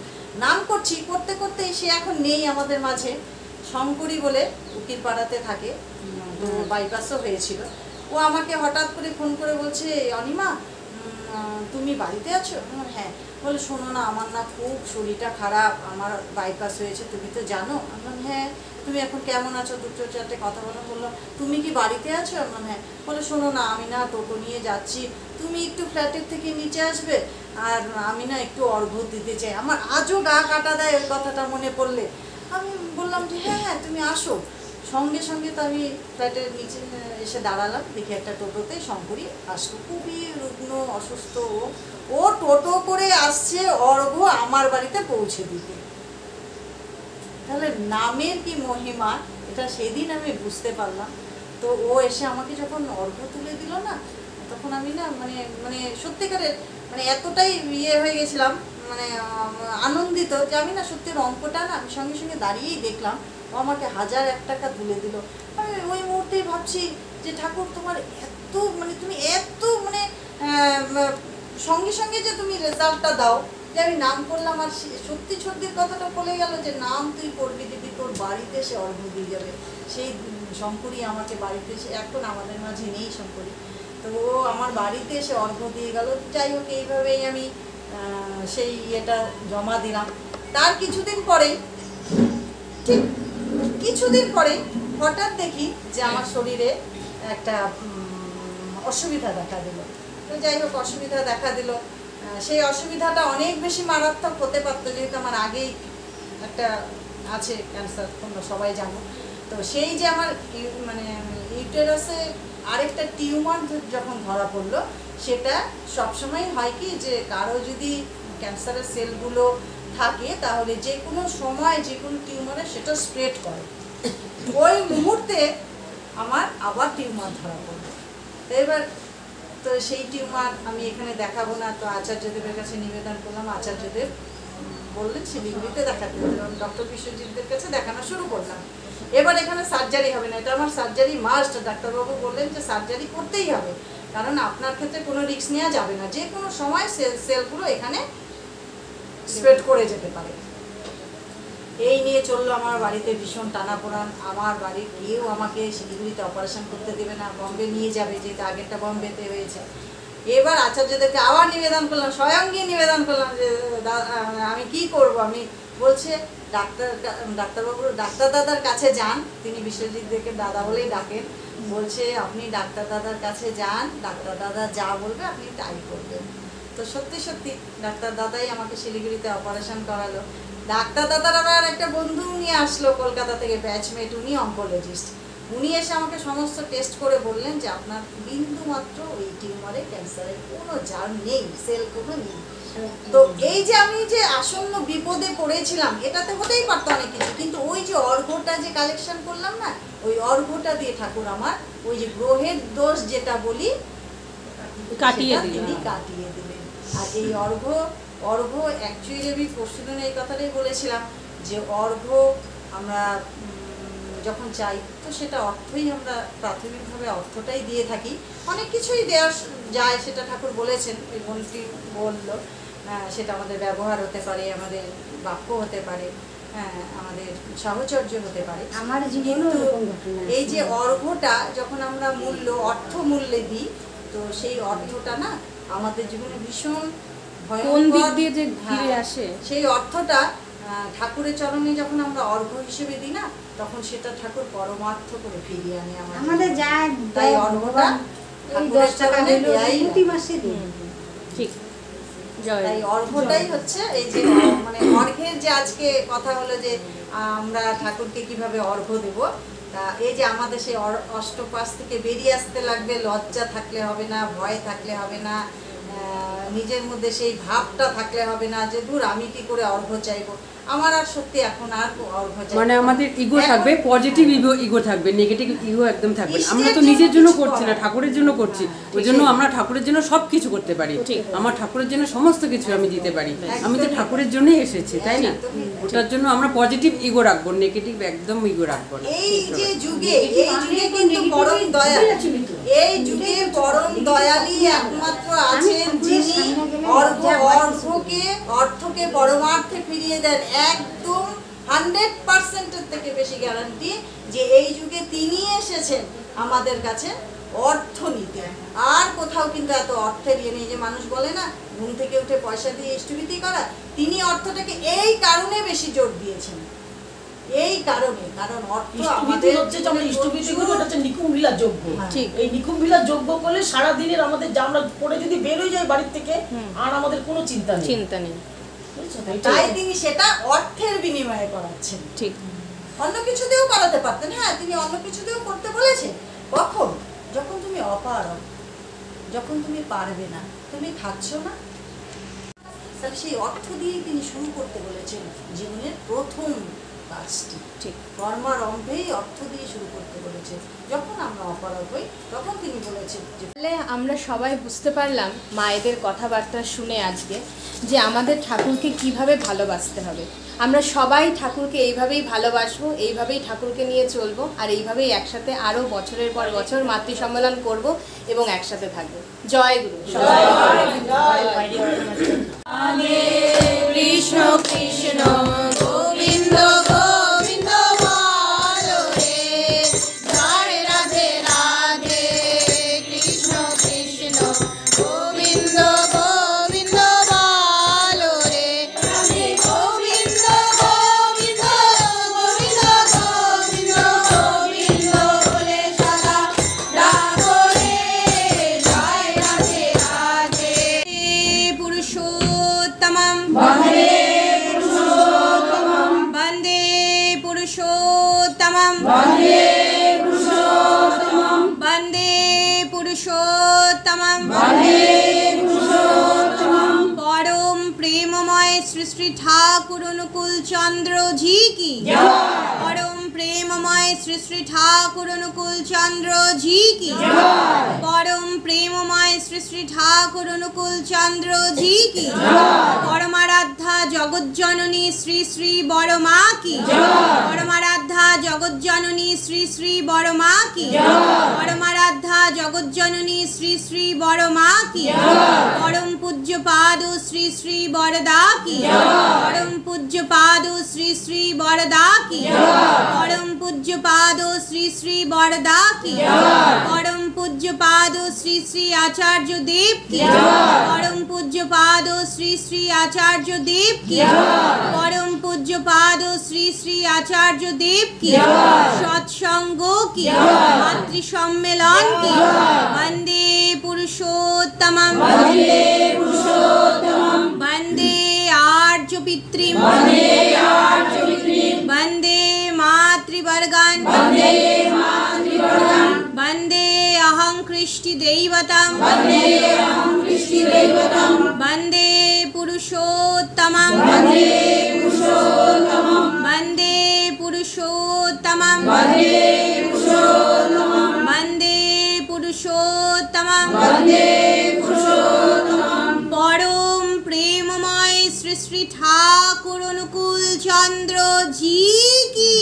নাম করছি, করতে করতে সে এখন নেই আমাদের মাঝে। শঙ্করী বলে উকিলপাড়াতে থাকে, তো বাইপাসও হয়েছিল। ও আমাকে হঠাৎ করে ফোন করে বলছে, অনিমা তুমি বাড়িতে আছো? হ্যাঁ। বলে শোনো না, আমার না খুব শরীরটা খারাপ, আমার বাইপাস হয়েছে, তুমি তো জানো। আমার হ্যাঁ। তুমি এখন কেমন আছো? 2-4টে কথা বললো। তুমি কি বাড়িতে আছো? আমার হ্যাঁ। বলে শোনো না, আমি না টোটো নিয়ে যাচ্ছি, তুমি একটু ফ্ল্যাটের থেকে নিচে আসবে, আর আমি না একটু অর্ঘ্য দিতে চাই। আমার আজও গা কাটা দেয় ওই কথাটা মনে পড়লে। আমি বললাম যে হ্যাঁ হ্যাঁ তুমি আসো। সঙ্গে সঙ্গে তো আমি ফ্ল্যাটের নিচে এসে দাঁড়ালাম, দেখি একটা টোটোতে শঙ্করী আসলো, খুবই রুগ্ন অসুস্থ। ও টোটো করে আসছে অর্ঘ্য আমার বাড়িতে পৌঁছে দিতে। তাহলে নামের কি মহিমা, এটা সেদিন আমি বুঝতে পারলাম। তো ও এসে আমাকে যখন অর্ঘ্য তুলে দিল না, তখন আমি না মানে মানে সত্যিকারের মানে এতটাই ইয়ে হয়ে গেছিলাম, মানে আনন্দিত যে আমি না সত্যি অঙ্কটা না আমি সঙ্গে সঙ্গে দাঁড়িয়েই দেখলাম। ও আমাকে 1001 টাকা তুলে দিল। আমি ওই মুহূর্তেই ভাবছি যে ঠাকুর তোমার এত মানে তুমি এত মানে সঙ্গে সঙ্গে যে তুমি রেজাল্টটা দাও, যে আমি নাম করলাম আর সত্যি সত্যির কথাটা বলে গেল যে নাম তুই করবি দিবি, তোর বাড়িতে এসে অর্ঘ্য দিয়ে যাবে। সেই শঙ্করী আমাকে বাড়িতে এসে, এখন আমাদের মাঝে নেই শঙ্করী, তো ও আমার বাড়িতে এসে অর্ঘ্য দিয়ে গেল। যাই হোক, এইভাবেই আমি সেই ইয়েটা জমা দিলাম। তার কিছুদিন পরেই, ঠিক কিছুদিন পরেই হঠাৎ দেখি যে আমার শরীরে একটা অসুবিধা দেখা দিল। তো যাই হোক, অসুবিধা দেখা দিল, সেই অসুবিধাটা অনেক বেশি মারাত্মক হতে পারতো, যেহেতু আমার আগেই একটা আছে ক্যান্সার, তোমরা সবাই জানো। তো সেই যে আমার মানে ইউটেরাসে আরেকটা টিউমার যখন ধরা পড়লো, সেটা সবসময় হয় কি যে কারো যদি ক্যান্সারের সেলগুলো থাকে তাহলে যে কোনো সময় যে কোনো টিউমারে সেটা স্প্রেড করে। ওই মুহূর্তে আমার আবার টিউমার ধরা পড়লো। তো এবার তো সেই টিউমার আমি এখানে দেখাবো না, তো আচার্যদেবের কাছে নিবেদন করলাম। আচার্যদেব বললেন শিলিগুড়িতে দেখাতে, ডক্টর বিশ্বজিৎদের কাছে দেখানো শুরু করলাম। এবার এখানে সার্জারি হবে না, এটা আমার সার্জারি মাস্ট। ডাক্তারবাবু বললেন যে সার্জারি করতেই হবে, কারণ আপনার ক্ষেত্রে কোনো রিস্ক নেওয়া যাবে না, যে কোনো সময় সেলগুলো এখানে স্প্রেড করে যেতে পারে। এই নিয়ে চললো আমার বাড়িতে ভীষণ টানাপোড়ান। আমার বাড়ির কেউ আমাকে শিলিগুড়িতে অপারেশন করতে দেবে না, বম্বে নিয়ে যাবে, যেহেতু আগেরটা বম্বেতে হয়েছে। এবার আচার্যদেরকে আবার নিবেদন করলাম, স্বয়ং গিয়ে নিবেদন করলাম যে আমি কি করব। আমি বলছে ডাক্তারবাবুর ডাক্তার দাদার কাছে যান, তিনি বিশ্বজিৎদেরকে দাদা বলেই ডাকেন। বলছে আপনি ডাক্তার দাদার কাছে যান, ডাক্তার দাদা যা বলবে আপনি তাই করবেন। তো সত্যি সত্যি ডাক্তার দাদাই আমাকে শিলিগুড়িতে অপারেশন করালো। ডাক্তার দাদার আবার একটা বন্ধু নিয়ে আসলো কলকাতা থেকে, ব্যাচমেট, উনি অঙ্কোলজিস্ট। উনি এসে আমাকে সমস্ত টেস্ট করে বললেন যে আপনার বিন্দু মাত্র ওই টিউমারে ক্যান্সারের কোনো জার্ম নেই, সেল কোনো নেই। তো এই যে আমি যে আসন্ন বিপদে পড়েছিলাম, এটাতে হতেই পারতো অনেক কিছু, কিন্তু ওই যে অর্ঘ্যটা যে কালেকশন করলাম না, ওই অর্ঘ্যটা দিয়ে ঠাকুর আমার ওই যে গ্রহের দোষ যেটা বলি কাটিয়ে দিলেন। আর এই অর্ঘ্য অ্যাকচুয়ালি আমি পরশুদিন এই কথাটাই বলেছিলাম যে অর্ঘ্য আমরা যখন চাই তো সেটা অর্থই, আমরা প্রাথমিকভাবে অর্থটাই দিয়ে থাকি। অনেক কিছুই দেওয়া যায়, সেটা ঠাকুর বলেছেন, ওই বোনটি বললো। সেটা আমাদের ব্যবহার হতে পারে, আমাদের বাক্য হতে পারে, আমাদের সাহচর্য হতে পারে। আমার জীবনে এই যে অর্ঘ্যটা যখন আমরা অর্থ মূল্যে দিই, তো সেই অর্থটা না আমাদের জীবনে ভীষণ ভয়ঙ্কর দিয়ে যে ফিরে আসে। সেই অর্থটা ঠাকুরের চরণে যখন আমরা অর্ঘ্য হিসেবে দিই না, তখন সেটা ঠাকুর পরমার্থ করে ফিরিয়ে আনে আমাদের। তাই অর্ঘ্যটা ঠাকুরের চরণে দেয়াই প্রতি মাসে দিই। ঠিক, তাই অর্ঘ্যটাই হচ্ছে এই যে মানে অর্ঘ্যের যে আজকে কথা হলো যে আমরা ঠাকুরকে কিভাবে অর্ঘ্য দেব। তা এই যে আমাদের সেই অষ্টপাশ থেকে বেরিয়ে আসতে লাগবে, লজ্জা থাকলে হবে না, ভয় থাকলে হবে না, নিজের মধ্যে সেই ভাবটা থাকলে হবে না যে দূর আমি কি করে অর্ঘ্য চাইবো। আমার আর সত্যি এখন আর অর্ঘ্য চাই মানে আমাদের ইগো থাকবে, পজিটিভ ইগো থাকবে, নেগেটিভ ইগো একদম থাকবে। আমরা তো নিজের জন্য করছি না, ঠাকুরের জন্য করছি। ওই জন্য আমরা ঠাকুরের জন্য সব কিছু করতে পারি, আমার ঠাকুরের জন্য সমস্ত কিছু আমি দিতে পারি। আমি তো ঠাকুরের জন্যই এসেছি, তাই না? ওটার জন্য আমরা পজিটিভ ইগো রাখবো, নেগেটিভ একদম ইগো রাখবো না। এই যে যুগে, এই যুগে কিন্তু পরম দয়াল, এই যুগে পরম দয়ালই একমাত্র আছেন যিনি অর্থকে পরমার্থে ফিরিয়ে দেন। একদম 100% থেকে বেশি গ্যারান্টি যে এই যুগে তিনি এসেছেন আমাদের কাছে অর্থ নিতে। আর কোথাও কিন্তু এত অর্থের ইয়ে নেই যে মানুষ বলে না ঘুম থেকে উঠে পয়সা দিয়ে ইষ্টবিধি করা। তিনি অর্থটাকে এই কারণে বেশি জোর দিয়েছেন, এই কারণে, কারণ অর্থ আমাদের হচ্ছে যে আমরা ইষ্টবিধি করি, ওটা হচ্ছে নিকুম্ভিলা যজ্ঞ। ঠিক, এই নিকুম্ভিলা যজ্ঞ করলে সারা দিনের আমাদের যা আমরা পরে যদি বের হয়ে যাই বাড়ির থেকে, আর আমাদের কোনো চিন্তা নেই। তাই তিনি সেটা অর্থের বিনিময়ে করাচ্ছেন। ঠিক, অন্য কিছু দিয়েও করাতে পারতেন। হ্যাঁ, তিনি অন্য কিছু দিয়েও করতে বলেছেন। কখন? যখন তুমি অপারগ, যখন তুমি পারবে না, তুমি খাচ্ছ না, তাহলে সেই অর্থ দিয়েই তিনি শুরু করতে বলেছেন জীবনের প্রথম কাজটি। ঠিক, কর্মারম্ভেই অর্থ দিয়ে শুরু করতে বলেছেন। যখন আমরা অপারগ হই তখন তিনি বলেছেন যে আমরা সবাই বুঝতে পারলাম মায়েদের কথাবার্তা শুনে আজকে যে আমাদের ঠাকুরকে কিভাবে ভালোবাসতে হবে। আমরা সবাই ঠাকুরকে এইভাবেই ভালোবাসবো, এইভাবেই ঠাকুরকে নিয়ে চলবো, আর এইভাবেই একসাথে আরও বছরের পর বছর মাতৃ সম্মেলন করব এবং একসাথে থাকবো। জয় গুরু। কৃষ্ণ কৃষ্ণ গোবিন্দ গোবিন্দ বলো রে, জয় রাধে রাধে। কৃষ্ণ কৃষ্ণ গোবিন্দ গোবিন্দ বলো পুরুষোত্তমম বন্দে পুরুষোত্তমম পরম প্রেমময় শ্রী শ্রী ঠাকুর অনুকূল চন্দ্র জি কি পরম প্রেমময় শ্রী শ্রী ঠাকুর অনুকূল চন্দ্র জি কি পরম প্রেমময় শ্রী শ্রী ঠাকুর অনুকূল চন্দ্র জি কি পরমারাধ্যা জগজ্জননী শ্রী শ্রী বড় মা কি পরমারাধ্যা জগজ্জননী শ্রী শ্রী বড় মা কি পরমারাধ্যা জগজ্জননী শ্রী শ্রী বড় মা কি পরম পূজ্য পাদ শ্রী শ্রী বরদা কি পরম পূজ্য পাদ শ্রী শ্রী বরদা কি পরম পূজ্য পাদ শ্রী শ্রী বরদা কি পরম পূজ্য পাদ শ্রী শ্রী আচার্য দেব কি পরম পূজ্য পাদ শ্রী শ্রী আচার্য দেব কি পরম পূজ্য পাদ শ্রী শ্রী আচার্য দেব কি সৎসঙ্গ কি মাতৃ সম্মেলন কি বন্দে পুরুষোত্তমম বন্দে আর্য পিতৃম বন্দে মাতৃবর্গান বন্দে অহং কৃষ্টি দৈবতম বন্দে পুরুষোত্তমম বন্দে পুরুষোত্তমম বন্দে পুরুষোত্তমম পরম প্রেমময় শ্রী শ্রী ঠাকুর অনুকূল চন্দ্র জি কি